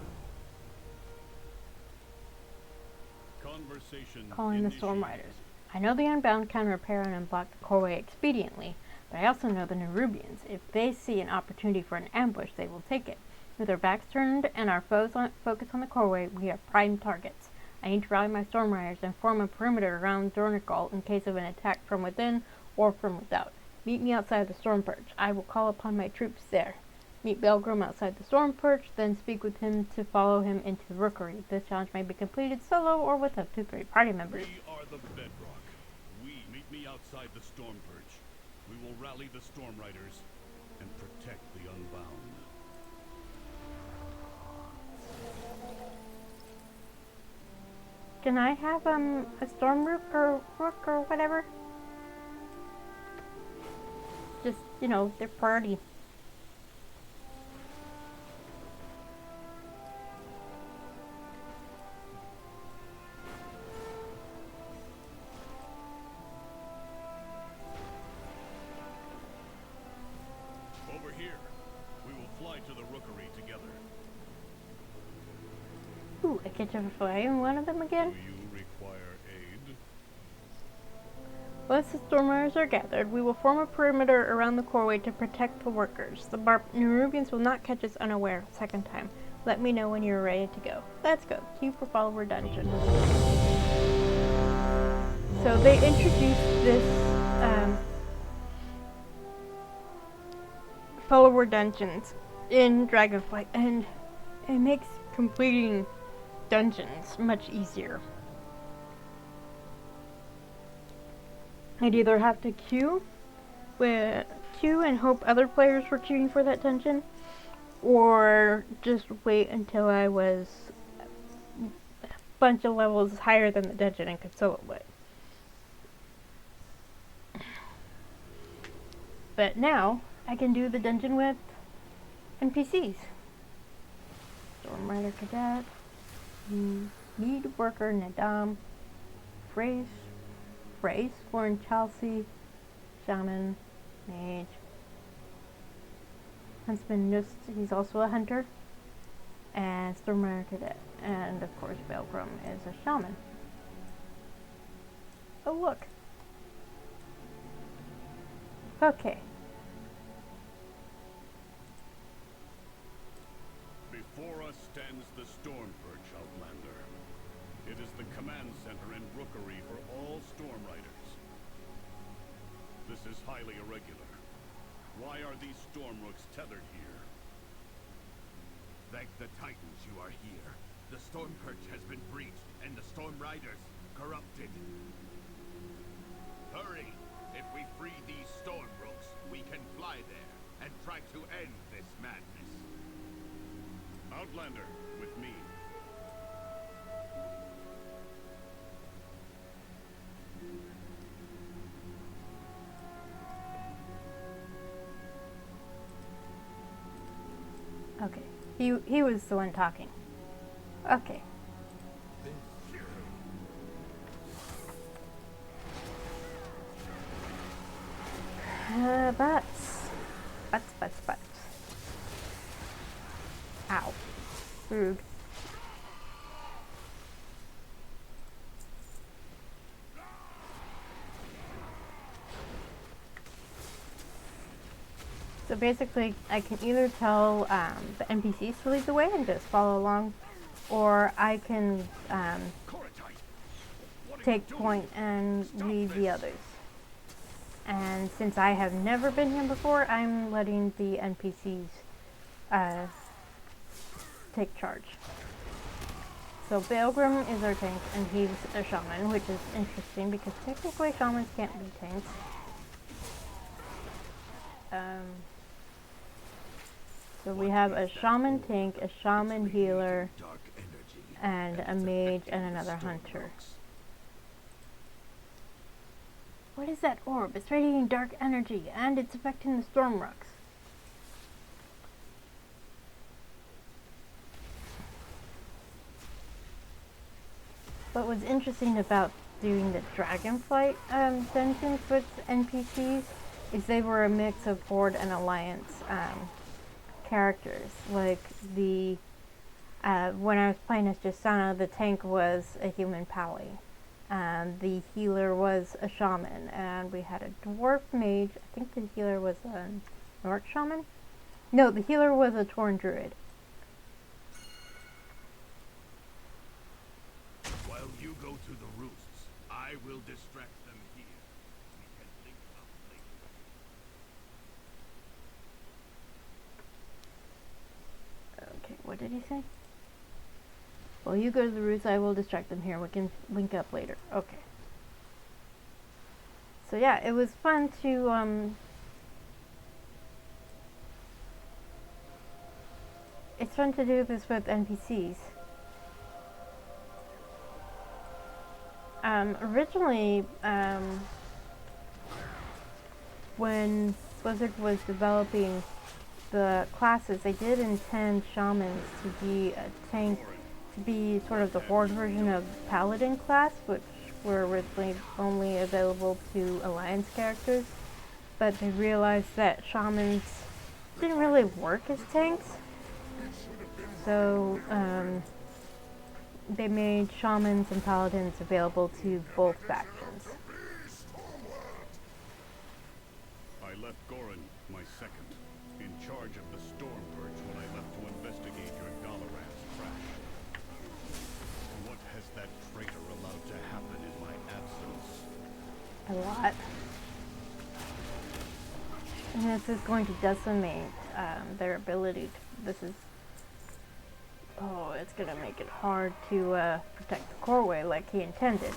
Conversation Calling the Storm initiated. Riders. I know the Unbound can repair and unblock the Corway expediently, but I also know the Nerubians. If they see an opportunity for an ambush, they will take it. With our backs turned and our foes focused on the Corway, we are prime targets. I need to rally my Storm Riders and form a perimeter around Dornigal in case of an attack from within or from without. Meet me outside the Storm Perch. I will call upon my troops there. Meet Belgrim outside the Storm Perch, then speak with him to follow him into the Rookery. This challenge may be completed solo or with up to 3 party members. We are the bedrock. Meet me outside the Storm Perch. We will rally the Storm Riders and protect the Unbound. Can I have a Storm Rook or whatever? Just, you know, their party. Over here. We will fly to the Rookery together. Ooh, I get to fly in one of them Do again? you require aid? Once the Storm Riders are gathered, we will form a perimeter around the Corway to protect the workers. The Nerubians will not catch us unaware a second time. Let me know when you're ready to go. Let's go. Queue for Follower Dungeon. So they introduced this Follower Dungeons in Dragonflight, and it makes completing dungeons much easier. I'd either have to queue and hope other players were queuing for that dungeon, or just wait until I was a bunch of levels higher than the dungeon and could solo it. But now I can do the dungeon with NPCs. Storm Rider Cadet, Lead Worker Nadam, Phrase, Foreign Chelsea, Shaman, Mage, Huntsman Nust, he's also a hunter, and Storm Rider Cadet, and of course Belgrum is a shaman. Oh look. Okay. Before us stands the Storm Perch, Outlander. It is the command center and rookery for all Storm Riders. This is highly irregular. Why are these Storm Rooks tethered here? Thank the Titans you are here. The Storm Perch has been breached, and the Storm Riders corrupted. Hurry! If we free these Storm Rooks, we can fly there and try to end this madness. Outlander, with me. Okay. He was the one talking. Okay. Butts. Ow. Rude. So basically, I can either tell the NPCs to lead the way and just follow along, or I can take point and lead the others. And since I have never been here before, I'm letting the NPCs take charge. So Belgrim is our tank, and he's a shaman, which is interesting because technically shamans can't be tanks. So we have a shaman tank, a shaman healer, and a mage, and another hunter. What is that orb? It's radiating dark energy, and it's affecting the storm rocks. what was interesting about doing the Dragonflight dungeons with NPCs is they were a mix of Horde and Alliance characters. Like the when I was playing as Jasana, the tank was a human pally, and the healer was a shaman, and we had a dwarf mage. I think the healer was a Nork shaman. No, the healer was a Torn druid. While you go to the roosts, I will distract them here. We can link up later. Okay, what did he say? Well, you go to the roots, I will distract them here. We can link up later. Okay. So yeah, it was fun to, it's fun to do this with NPCs. Originally, when Blizzard was developing the classes, they did intend shamans to be a tank, to be sort of the Horde version of Paladin class, which were originally only available to Alliance characters, but they realized that shamans didn't really work as tanks, so they made shamans and paladins available to both factions. I left Goran, my second, in charge of the Storm Purge when I left to investigate your Dalaran's crash. What has that traitor allowed to happen in my absence? A lot. And this is going to decimate their ability to, it's going to make it hard to protect the Coreway like he intended.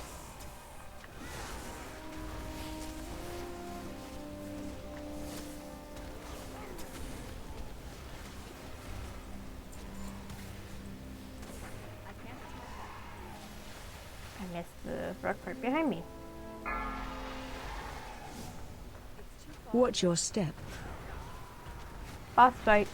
I missed the rock right behind me. Watch your step. Boss fight.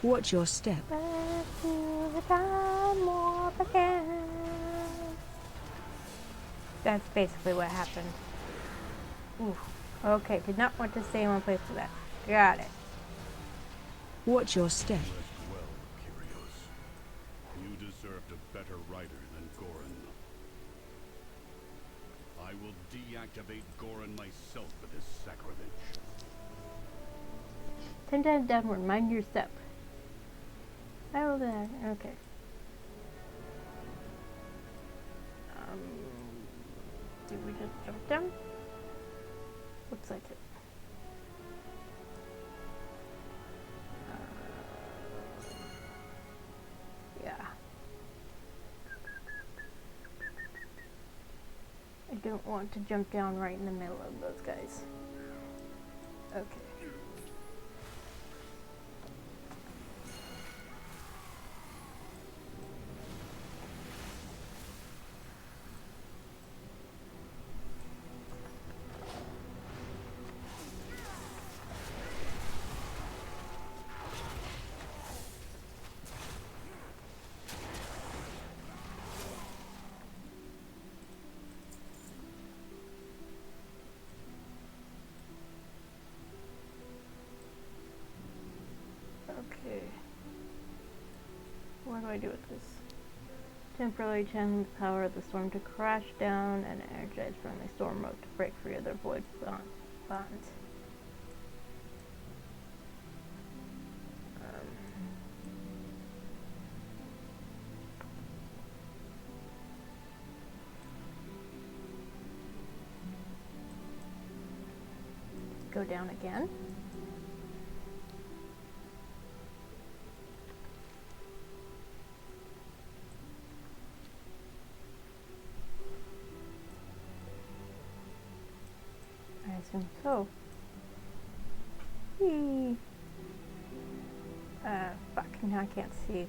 Watch your step. That's basically what happened. Ooh. Okay, did not want to stay in one place for that. Got it. Watch your step. Rest well, Kyrios. You deserved a better rider than Goran. I will deactivate Goran myself for this sacrilege. 10 times downward, mind your step. I will there. Okay. Did we just jump down? Looks like it. Yeah. I don't want to jump down right in the middle of those guys. Okay. Okay. What do I do with this? Temporarily channel the power of the storm to crash down and energize friendly storm mode to break free of their void bonds. Go down again. I assume so. Whee! Fuck, now I can't see.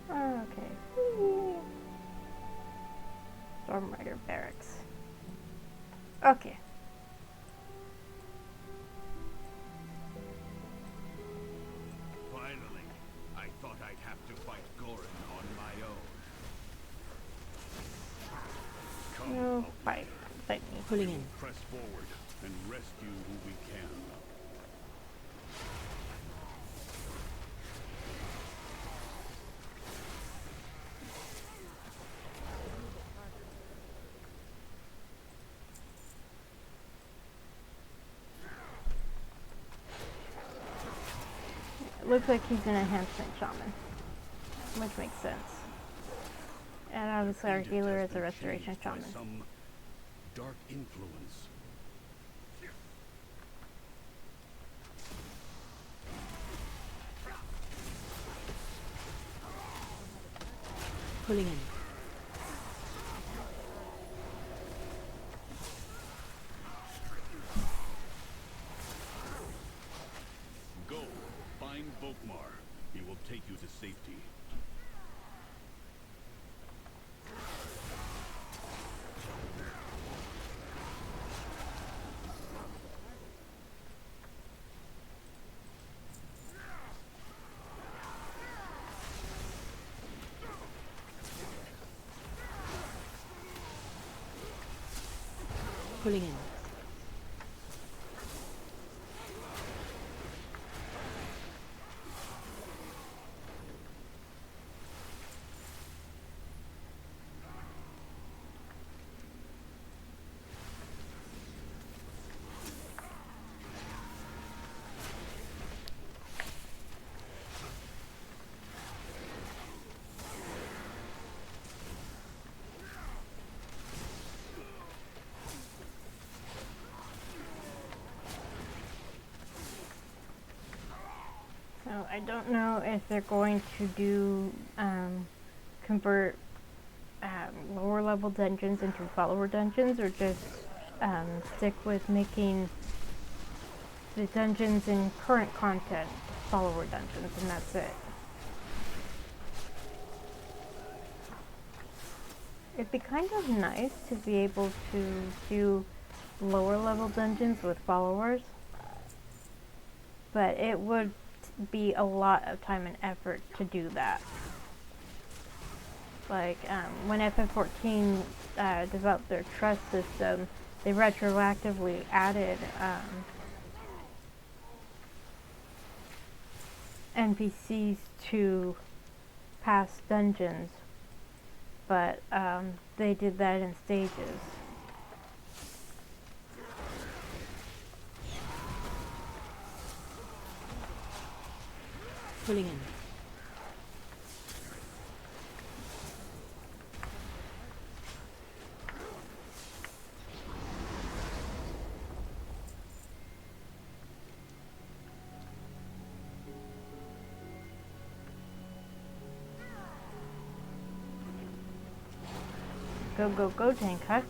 Okay. Whee! Stormrider Barracks. Okay. Finally, I thought I'd have to fight Gorin on my own. Come, No, fight me. Pulling in. press forward and rescue who we can. It looks like he's an enhancement shaman, which makes sense. And obviously our healer is a restoration By shaman. some dark influence. Pulling in. Go, find Volkmar. He will take you to safety. Pulling in. So I don't know if they're going to do convert lower level dungeons into follower dungeons, or just stick with making the dungeons in current content follower dungeons, and that's it. It'd be kind of nice to be able to do lower level dungeons with followers, but it would be a lot of time and effort to do that. Like when FF14 developed their trust system, they retroactively added NPCs to past dungeons, but they did that in stages. Pulling in. Go, go, go, tank hut.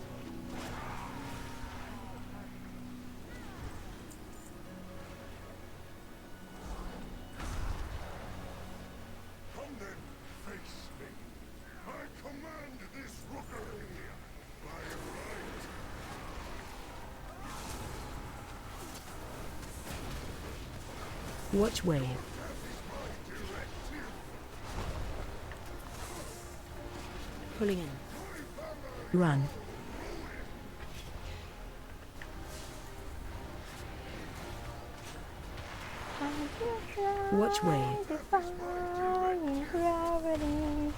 Come then, face me. I command this rookery by right. Watch wave. That is my directive. Pulling in. Run. Watch wave. Defying gravity.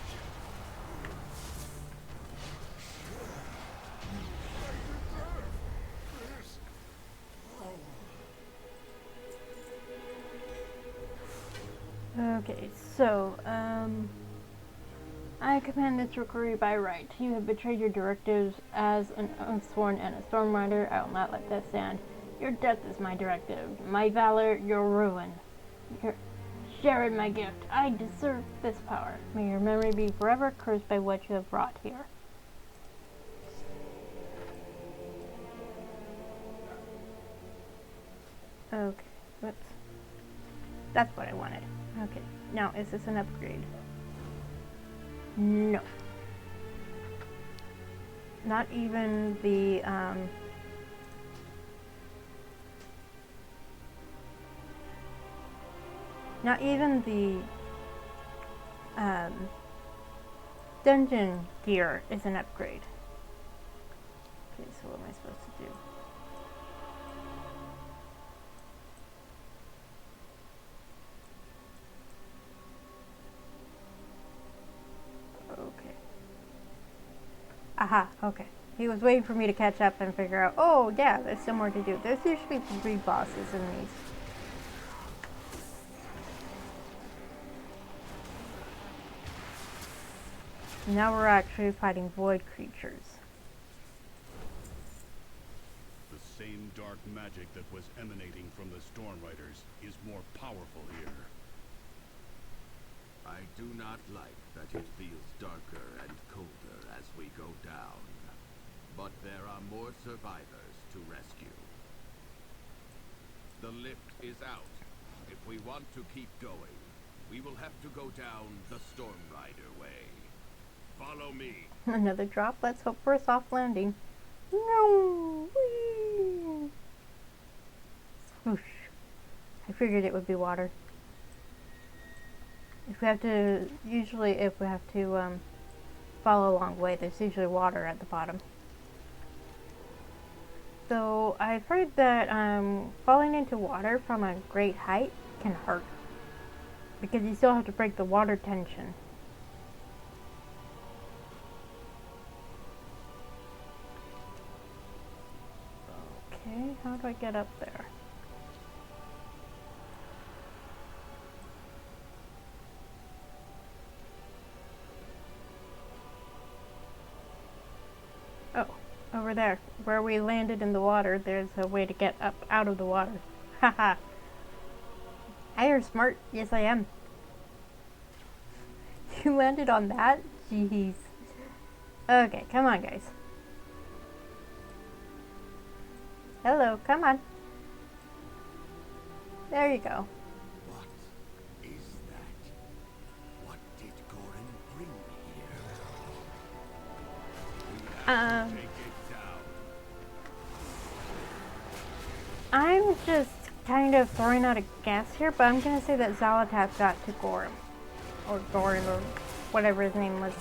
Okay, so I command this rookery by right. You have betrayed your directives as an unsworn and a storm rider. I will not let that stand. Your death is my directive. My valor, your ruin. Share in my gift. I deserve this power. May your memory be forever cursed by what you have brought here. Okay, whoops. That's what I wanted. Okay, now is this an upgrade? No. Not even the, dungeon gear is an upgrade. Okay, so what am I supposed to do? Okay. Aha, okay. He was waiting for me to catch up and figure out, oh yeah, there's still more to do. There's usually 3 bosses in these. Now we're actually fighting void creatures. The same dark magic that was emanating from the Storm Riders is more powerful here. I do not like that it feels darker and colder as we go down. But there are more survivors to rescue. The lift is out. If we want to keep going, we will have to go down the Storm Rider way. Follow me. Another drop. Let's hope for a soft landing. No! Whee! Whoosh. I figured it would be water. If we have to follow a long way, there's usually water at the bottom. So I've heard that falling into water from a great height can hurt, because you still have to break the water tension. Okay, how do I get up there? Oh, over there, where we landed in the water, there's a way to get up out of the water. Haha. I are smart. Yes, I am. You landed on that? Jeez. Okay, come on, guys. Hello, come on. There you go. What is that? What did Gorin bring here? Take it down. I'm just kind of throwing out a guess here, but I'm gonna say that Zalatath got to Gorim. Or Gorin, or whatever his name was.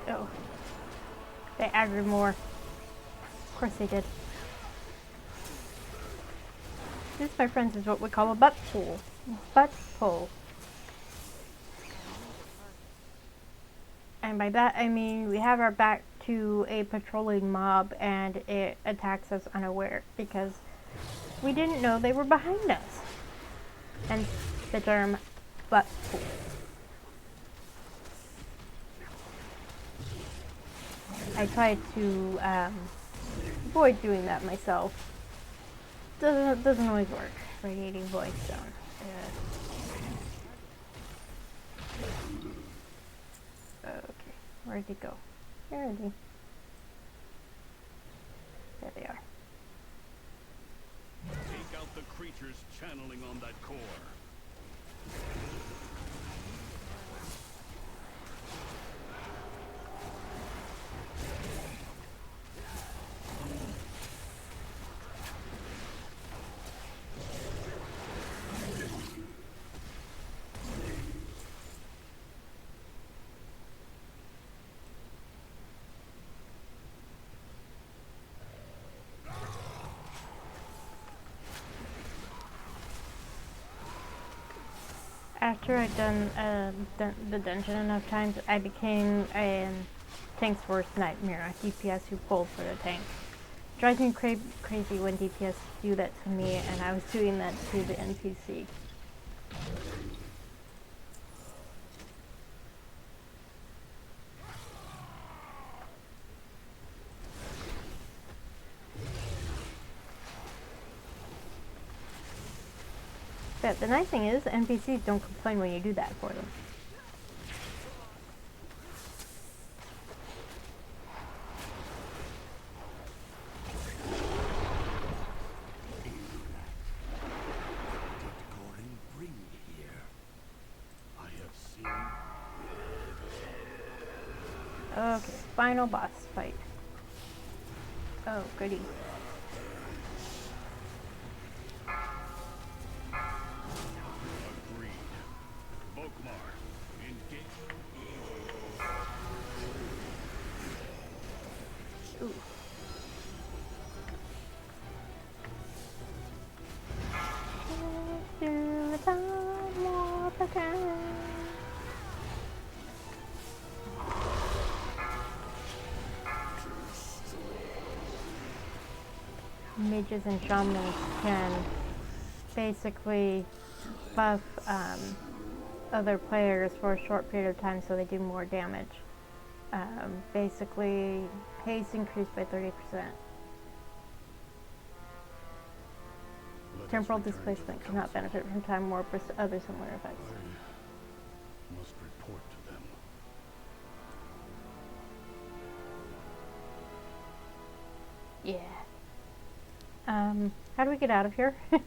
Oh. They aggroed more. Of course they did. This, my friends, is what we call a butt pull. Butt pull. And by that I mean we have our back to a patrolling mob and it attacks us unaware because we didn't know they were behind us. Hence the term butt pull. I try to avoid doing that myself. Doesn't always work. Radiating void stone. Okay, where'd he go? There is he. There they are. Take out the creatures channeling on that core. after I'd done the dungeon enough times, I became a tank's worst nightmare, a DPS who pulled for the tank. Drives me crazy when DPS do that to me, and I was doing that to the NPC. But the nice thing is, NPCs don't complain when you do that for them. Okay, final boss fight. Oh, goody. Agreed. Volkmar, engage. Ooh. Mages and shamans can basically buff other players for a short period of time so they do more damage. Basically, haste increased by 30%. Temporal displacement cannot benefit from time warp or other similar effects. I must report to them. Yeah. How do we get out of here? Do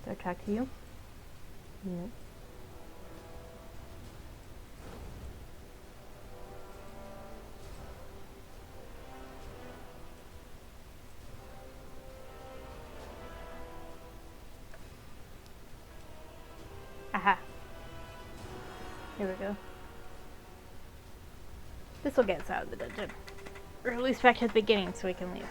I talk to you? No. Aha. Here we go. This will get us out of the dungeon. Or at least back to the beginning so we can leave.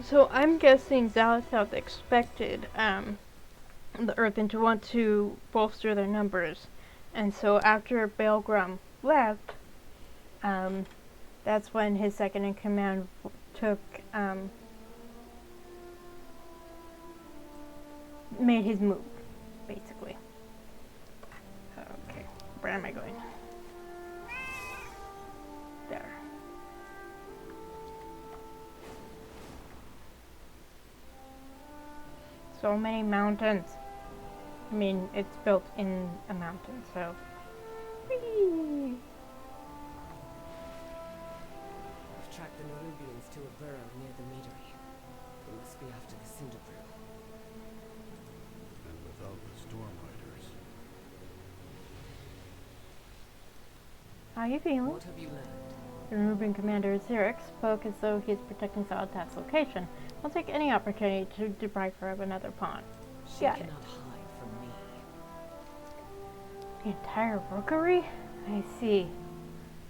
So I'm guessing Zalatoth expected the Earthen to want to bolster their numbers. And so after Baelgrum left, that's when his second in command took made his move, basically. Okay, where am I going? There. So many mountains. I mean, it's built in a mountain, so. Whee! I've tracked the Nerubians to a burrow near the meadery. They must be after the Cinder Brew. And without the Storm Riders. How are you feeling? What have you learned? The Nerubian commander Xeric spoke as though he is protecting Zalatoth's location. We'll take any opportunity to deprive her of another pawn. She Got it. cannot hide from me. The entire rookery? I see.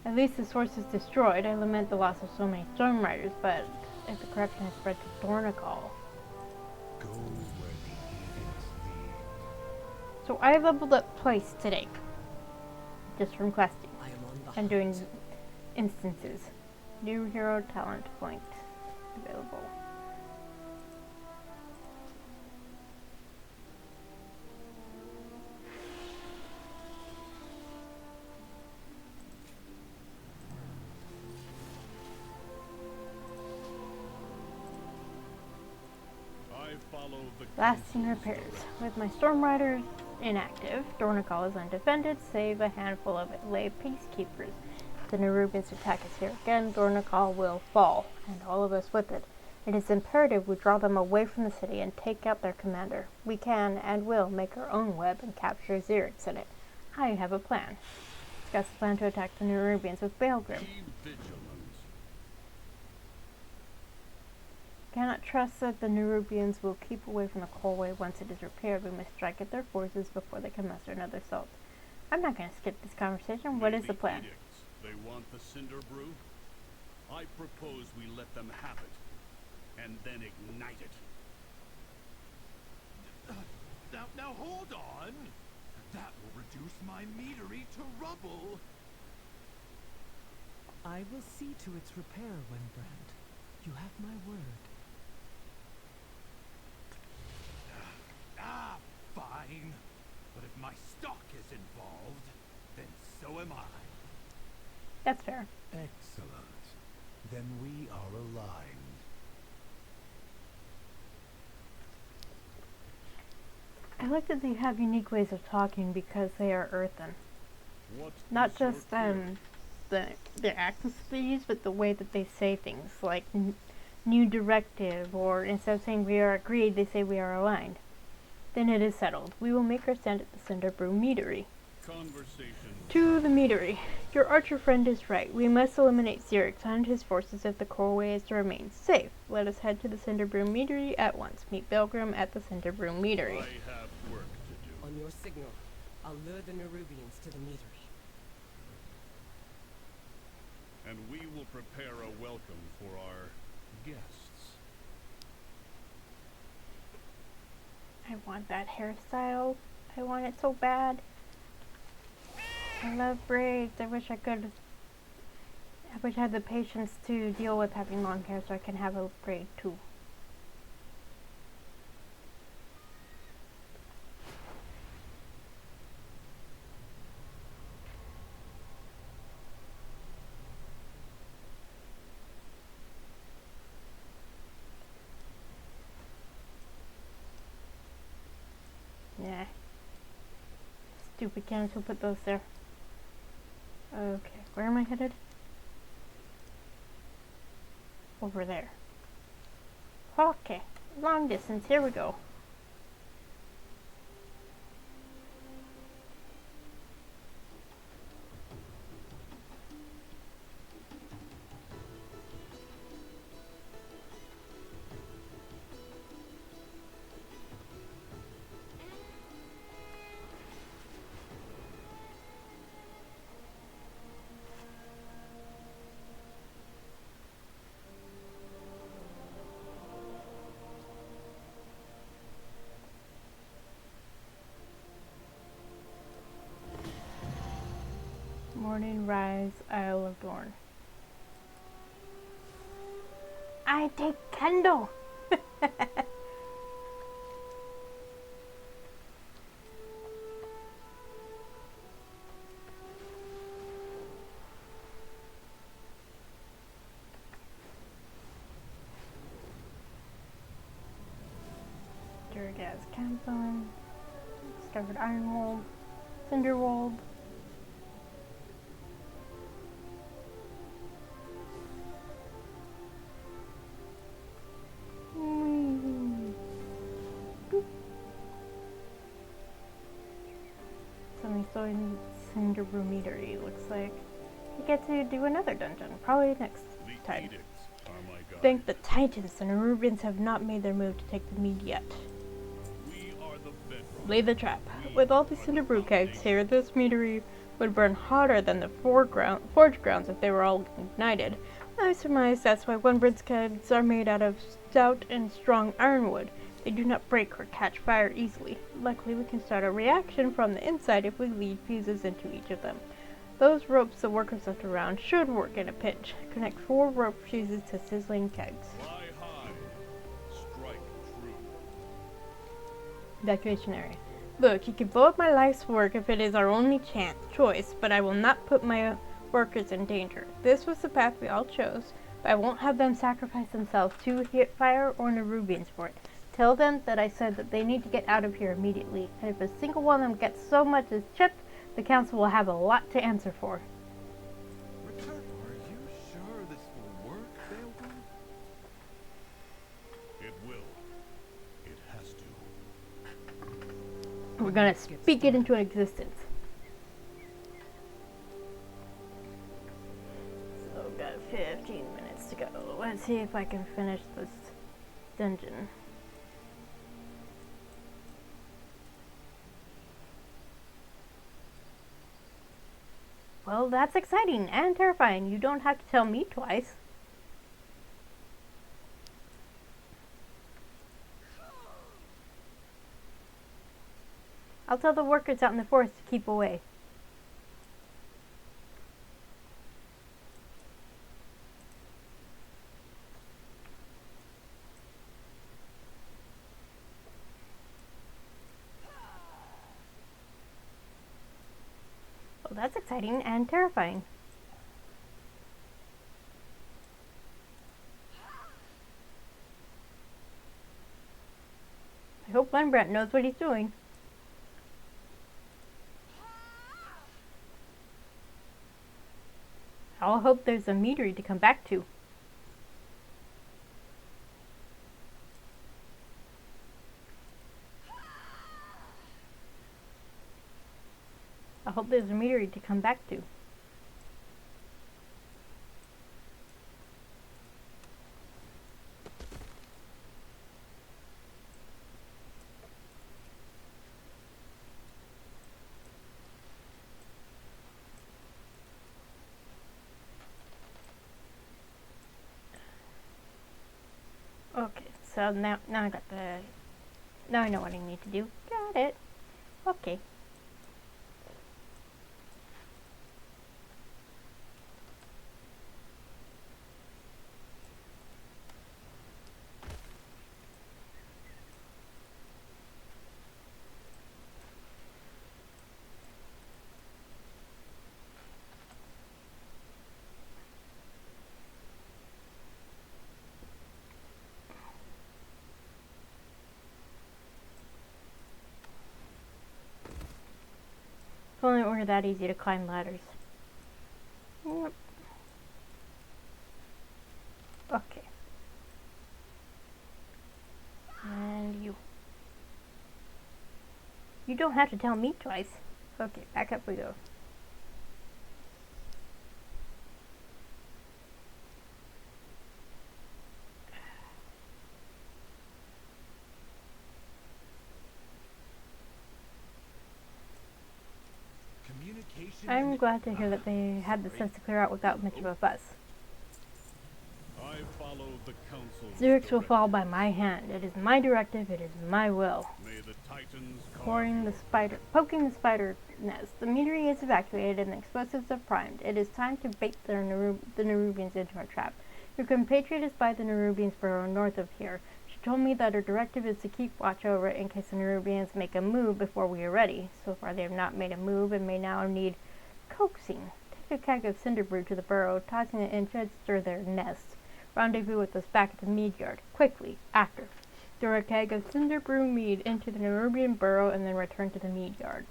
At least the source is destroyed. I lament the loss of so many Storm Riders, but if the corruption has spread to Dornical. Go where the edicts lead. So I leveled up twice today. Just from questing. I am on the And doing hunt. instances. New hero talent point available. I follow the Lasting counsels repairs. of- With my Storm Riders inactive, Dornical is undefended, save a handful of lay peacekeepers. If the Nerubians attack us here again, Dornical will fall, and all of us with it. It is imperative we draw them away from the city and take out their commander. We can and will make our own web and capture Xerix in it. I have a plan. Discuss the plan to attack the Nerubians with Baelgrim. Be vigilant. Cannot trust that the Nerubians will keep away from the Colway once it is repaired. We must strike at their forces before they can muster another assault. I'm not gonna skip this conversation. What is the plan? Edicts. They want the Cinder Brew? I propose we let them have it, and then ignite it. Now hold on! That will reduce my meadery to rubble! I will see to its repair, Wynbrand. You have my word. Fine. But if my stock is involved, then so am I. That's fair. Excellent. Then we are aligned. I like that they have unique ways of talking because they are earthen. What Not is your just query? the accents they use, but the way that they say things, like new directive, or instead of saying we are agreed, they say we are aligned. Then it is settled. We will make our stand at the Cinder Brew meadery. Conversation. To the meadery. Your archer friend is right. We must eliminate Xerix and his forces if the core way is to remain safe. Let us head to the Cinder Brew meadery at once. Meet Belgrim at the Cinder Brew meadery. I have work to do. On your signal, I'll lure the Nerubians to the meadery. And we will prepare a welcome for our guests. I want that hairstyle. I want it so bad. I love braids. I wish I had the patience to deal with having long hair so I can have a braid too. Yeah. Stupid cans who put those there. Okay, where am I headed? Over there. Okay, long distance, here we go. Morning rise, Isle of Dorn. I take Kendall! Durgaz Campbell. Discovered Ironwold. Cinderwold. So in Cinder Brew meadery, looks like we get to do another dungeon, probably next The time. edicts are my guide. Thank the Titans, and the Nerubians have not made their move to take the mead yet. We are the bedrock. Lay the trap. With all the Cinder Brew kegs here, this meadery would burn hotter than the forge grounds if they were all ignited. I surmise that's why Wynbrand's kegs are made out of stout and strong ironwood. They do not break or catch fire easily. Luckily, we can start a reaction from the inside if we lead fuses into each of them. Those ropes the workers left around should work in a pinch. Connect 4 rope fuses to sizzling kegs. Fly high. Strike true. Evacuation area. Look, you can blow up my life's work if it is our only choice, but I will not put my workers in danger. This was the path we all chose, but I won't have them sacrifice themselves to fire or Nerubians for it. Tell them that I said that they need to get out of here immediately, and if a single one of them gets so much as chipped, the council will have a lot to answer for. Richard, are you sure this will work, Belgrim? It will. It has to. We're gonna speak it into existence. So we've got 15 minutes to go. Let's see if I can finish this dungeon. Well, that's exciting and terrifying. You don't have to tell me twice. I'll tell the workers out in the forest to keep away. Well, that's exciting and terrifying. I hope Rembrandt knows what he's doing. I'll hope there's a meadery to come back to. I hope there's a meadery to come back to. Okay, so now I got the... Now I know what I need to do. Got it. Okay. If only it were that easy to climb ladders. Yep. Okay. And you. You don't have to tell me twice. Okay, back up we go. I'm glad to hear that they had the sense to clear out without much of a fuss. I follow the council's Xerix will directive. fall by my hand. It is my directive, it is my will. May the Titans Poking the spider nest. The meadery is evacuated and the explosives are primed. It is time to bait the Nerubians into our trap. Your compatriot is by the Nerubians burrow north of here. She told me that her directive is to keep watch over it in case the Nerubians make a move before we are ready. So far they have not made a move and may now need coaxing. Take a keg of cinder brew to the burrow, tossing it in should stir their nests. Rendezvous with us back at the mead yard. Quickly, after. Throw a keg of cinder brew mead into the Nerubian burrow and then return to the mead yard.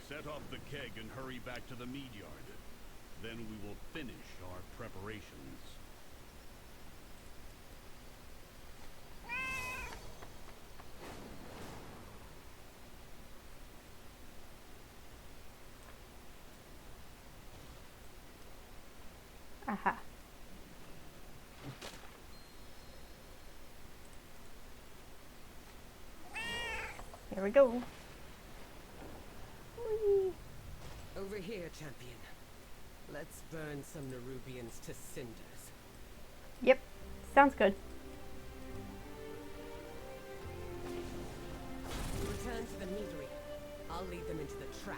Set off the keg and hurry back to the mead yard. Then we will finish our preparations. Aha. Here we go. Whee. Over here, champion. Let's burn some Nerubians to cinders. Yep, sounds good. Return to the meadery. I'll lead them into the trap.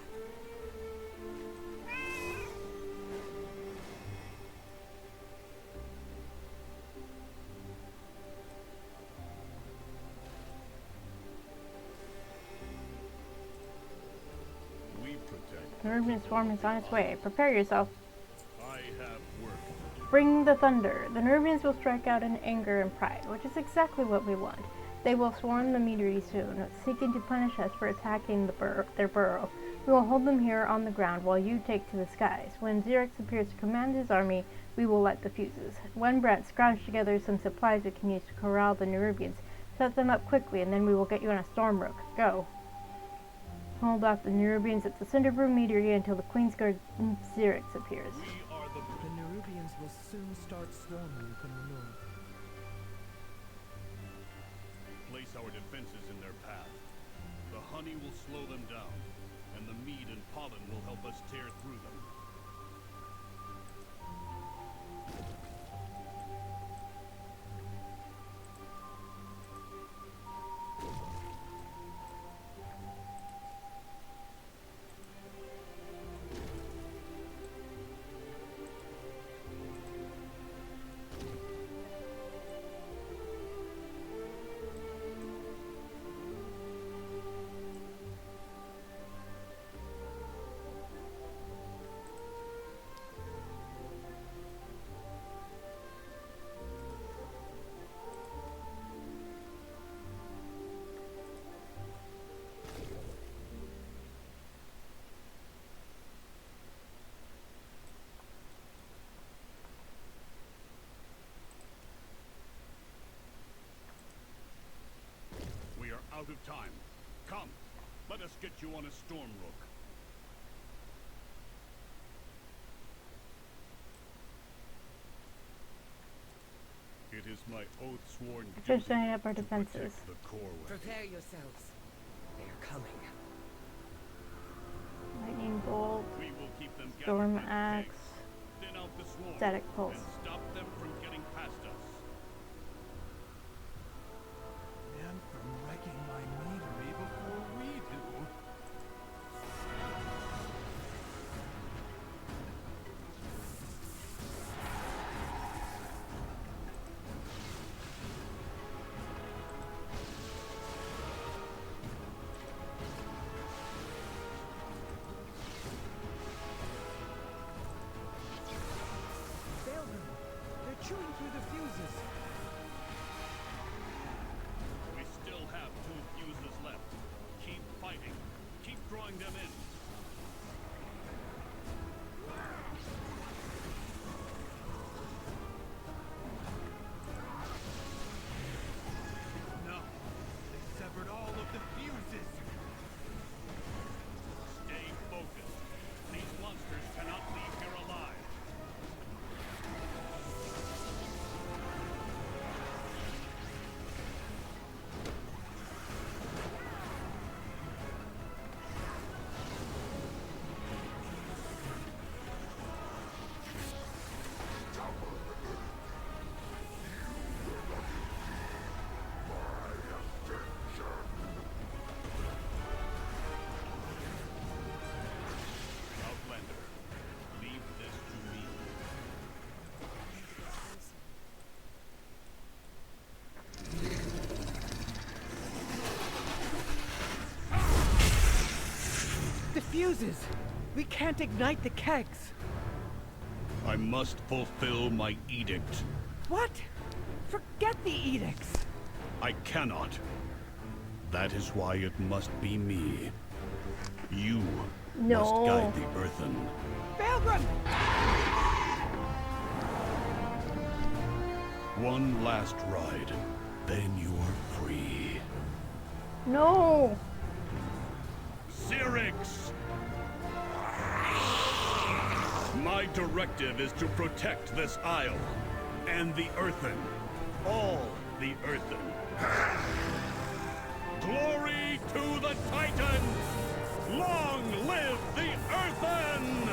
We protect. The Nerubian swarm is on its way. Prepare yourself. I have work to do. Bring the thunder. The Nerubians will strike out in anger and pride, which is exactly what we want. They will swarm the meadery soon, seeking to punish us for attacking their burrow. We will hold them here on the ground while you take to the skies. When Xerix appears to command his army, we will light the fuses. When Brent scrounge together some supplies we can use to corral the Nerubians, set them up quickly, and then we will get you on a storm rook. Go. Hold off the Nerubians at the Cinderbrew meadery until the Queen's Guard Xerix appears. We are The Nerubians will soon start swarming from the north. place our defenses in their path. The honey will slow them down, and the mead and pollen will help us tear through them. time. Come, let us get you on a storm rook. It is my oath-sworn We're duty setting up our to defenses. protect the core. Prepare yourselves. They are coming. Lightning bolt, We will keep them storm gathered by the axe, kegs, thin out the swarm, static pulse. and stop them from getting past us. Man from wrecking my meadery before we do. Fail them. They're chewing through the fuses. We still have 2 fuses left. Keep fighting. Keep drawing them in. No, they severed all of the fuses. Stay focused. These monsters cannot leave here alive. Outlander, leave this to me. The fuses! We can't ignite the kegs! I must fulfill my edict. What? Forget the edicts! I cannot. That is why it must be me. You must No. guide the earthen. Pilgrim! One last ride, then you're free. No! Syrinx! My directive is to protect this isle and the earthen. All the earthen. Glory to the Titans! Long live the earthen!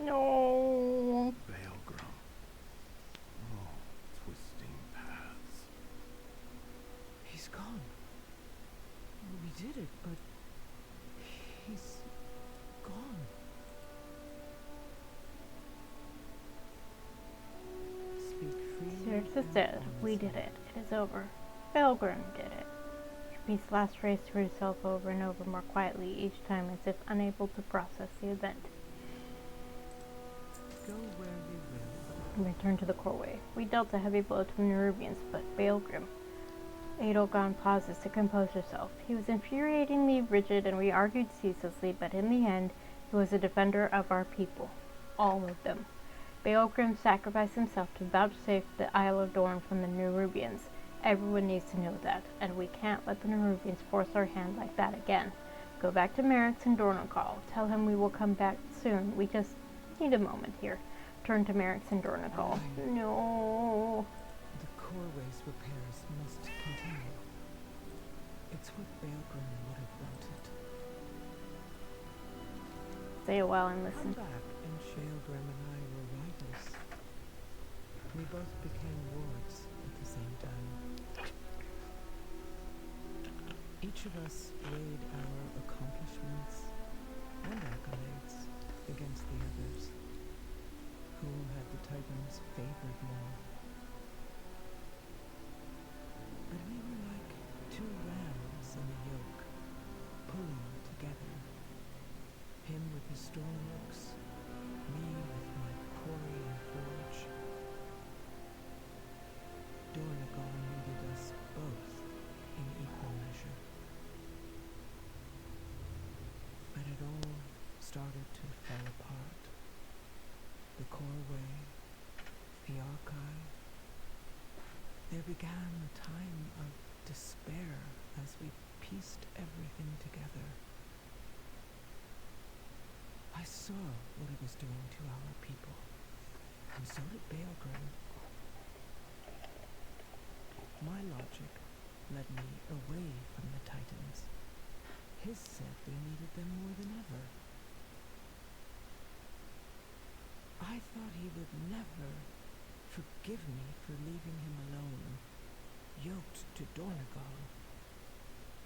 No! Baelgrum. Oh, twisting paths. He's gone. We did it, but he's gone. Speak freely. Sirix is dead. We did it. It is over. Belgrim did it. She paced last phrase to herself over and over more quietly each time as if unable to process the event. Go where they will. And returned to the coreway. We dealt a heavy blow to the Nerubians, but Baelgrim. Edelgon pauses to compose herself. He was infuriatingly rigid and we argued ceaselessly, but in the end, he was a defender of our people. All of them. Baelgrim sacrificed himself to vouchsafe the Isle of Dorn from the Nerubians. Everyone needs to know that, and we can't let the Nerubians force our hand like that again. Go back to Merrick's and Dornacall. Tell him we will come back soon. We just need a moment here. Turn to Merrick's and Dornacall. No. The coreway's repairs must continue. It's what Baelgrim would have wanted. Say it while I Come listen. back, and Shaelgrim and I were rivals. We both became wards at the same time. Each of us weighed our accomplishments and accolades against the others. Who had the Titans favored more? But we were like 2 rams in a yoke, pulling together. Him with his stormworks, me with my quarry and forge. Dornagon knew Coreway, the archive. There began a time of despair as we pieced everything together. I saw what it was doing to our people, and so did Baelgrim. My logic led me away from the Titans. His said we needed them more than ever. I thought he would never forgive me for leaving him alone, yoked to Dornegal.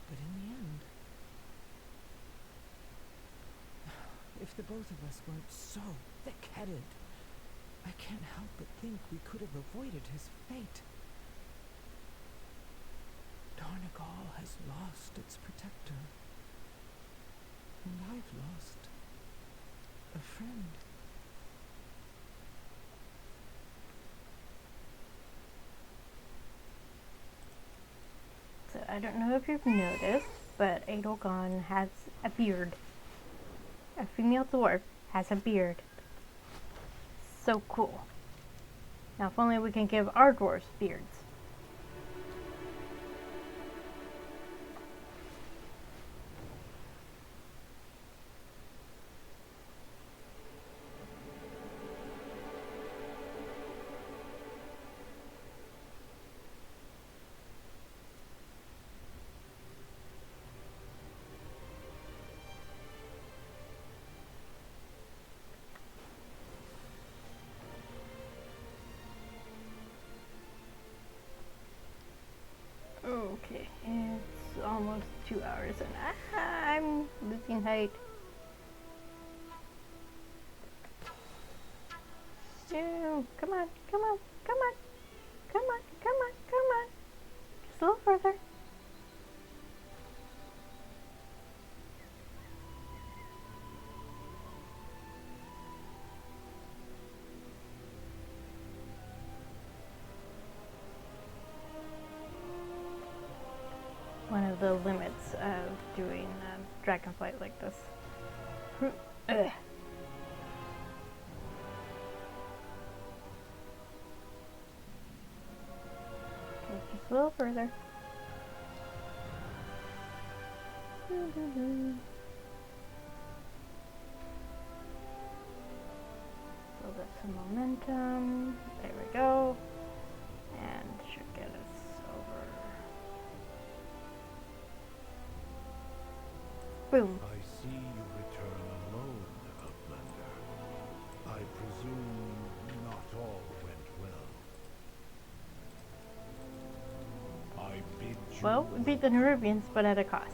But in the end, if the both of us weren't so thick-headed, I can't help but think we could have avoided his fate. Dornegal has lost its protector, and I've lost a friend. So I don't know if you've noticed, but Edelgon has a beard. A female dwarf has a beard. So cool. Now if only we can give our dwarves beards. Okay, it's almost 2 hours and I'm losing height. No, come on, come on, come on, come on, come on, come on. Just a little further. One of the limits of doing dragonflight like this. Ugh. Okay, just a little further. Build up some momentum. There we go. And should get us over. Boom. I see you return alone, Outlander. I presume not all went well. I bid you Well, we beat the Nerubians, but at a cost.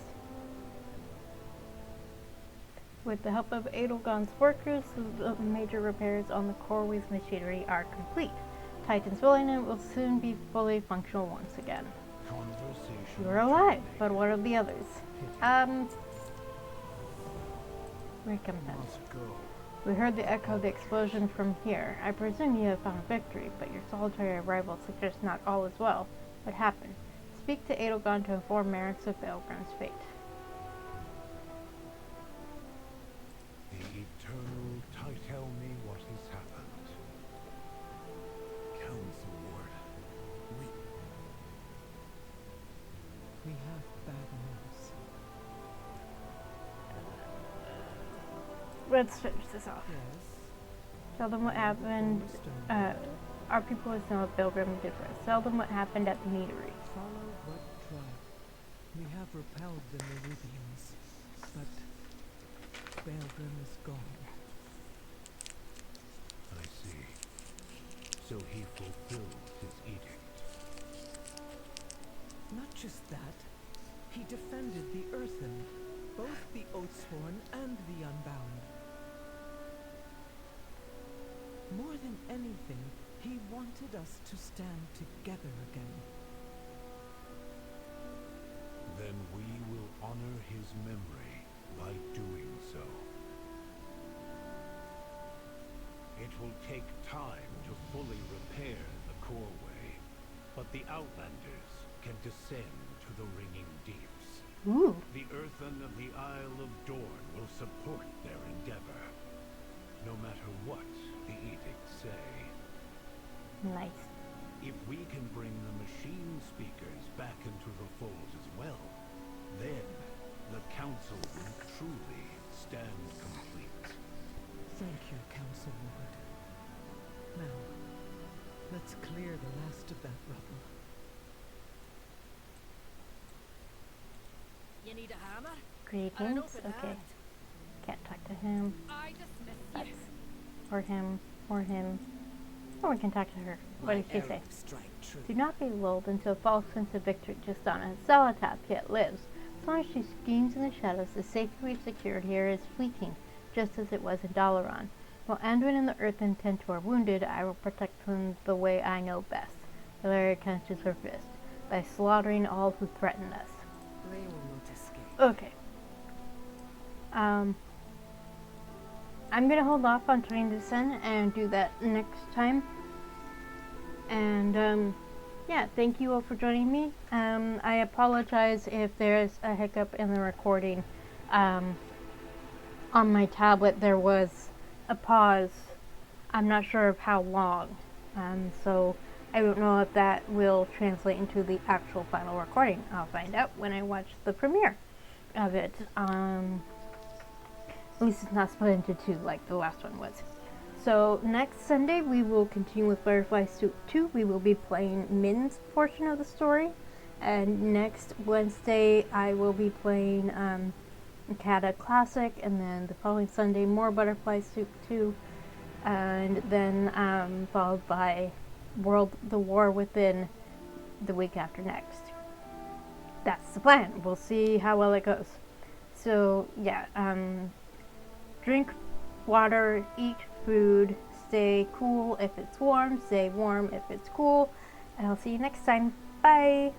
With the help of Edelgon's workers, the major repairs on the Coreway's machinery are complete. Titan's Willingham will soon be fully functional once again. Conversation You're alive, terminated. but what are the others? Recompense. Must go. We heard the echo of the explosion from here. I presume you have found victory, but your solitary arrival suggests not all is well. What happened? Speak to Edelgon to inform Merrick's of Baelgrim's fate. The eternal tell me what has happened. Council Ward, We have bad news. Let's finish this off. Yes. Tell them what happened. Our people is know what Baelgrim did for us. Tell them what happened at the meadery. Follow what tribe. We have repelled the Nerubians, but Baelgrim is gone. I see. So he fulfilled his edict. Not just that, he defended the Earthen, both the Oathsworn and the Unbound. More than anything, he wanted us to stand together again. Then we will honor his memory by doing so. It will take time to fully repair the Coreway, but the Outlanders can descend to the Ringing Deeps. Ooh. The Earthen of the Isle of Dorn will support their endeavor, no matter what the edict Nice. If we can bring the machine speakers back into the fold as well, then the council will truly stand complete. Thank you, Council Ward. Now, let's clear the last of that rubble. You need a hammer? Greetings. Okay. Can't talk to him. I dismiss That's you. or him. Or we can talk to her. What did she say? Strike true. Do not be lulled into a false sense of victory. Tristana Salatap yet lives. As long as she schemes in the shadows, the safety we've secured here is fleeting, just as it was in Dalaran. While Anduin and the Earthen tend to our wounded, I will protect them the way I know best. Valeria clenches her fist. By slaughtering all who threaten us. They will not escape. Okay. I'm gonna hold off on turning this in and do that next time. And yeah, thank you all for joining me. I apologize if there's a hiccup in the recording. On my tablet there was a pause. I'm not sure of how long. So I don't know if that will translate into the actual final recording. I'll find out when I watch the premiere of it. At least it's not split into two like the last one was. So next Sunday we will continue with Butterfly Suit 2. We will be playing Min's portion of the story. And next Wednesday I will be playing Kata Classic, and then the following Sunday more Butterfly Suit 2. And then followed by The War Within the week after next. That's the plan. We'll see how well it goes. So yeah, drink water, eat food, stay cool if it's warm, stay warm if it's cool, and I'll see you next time. Bye!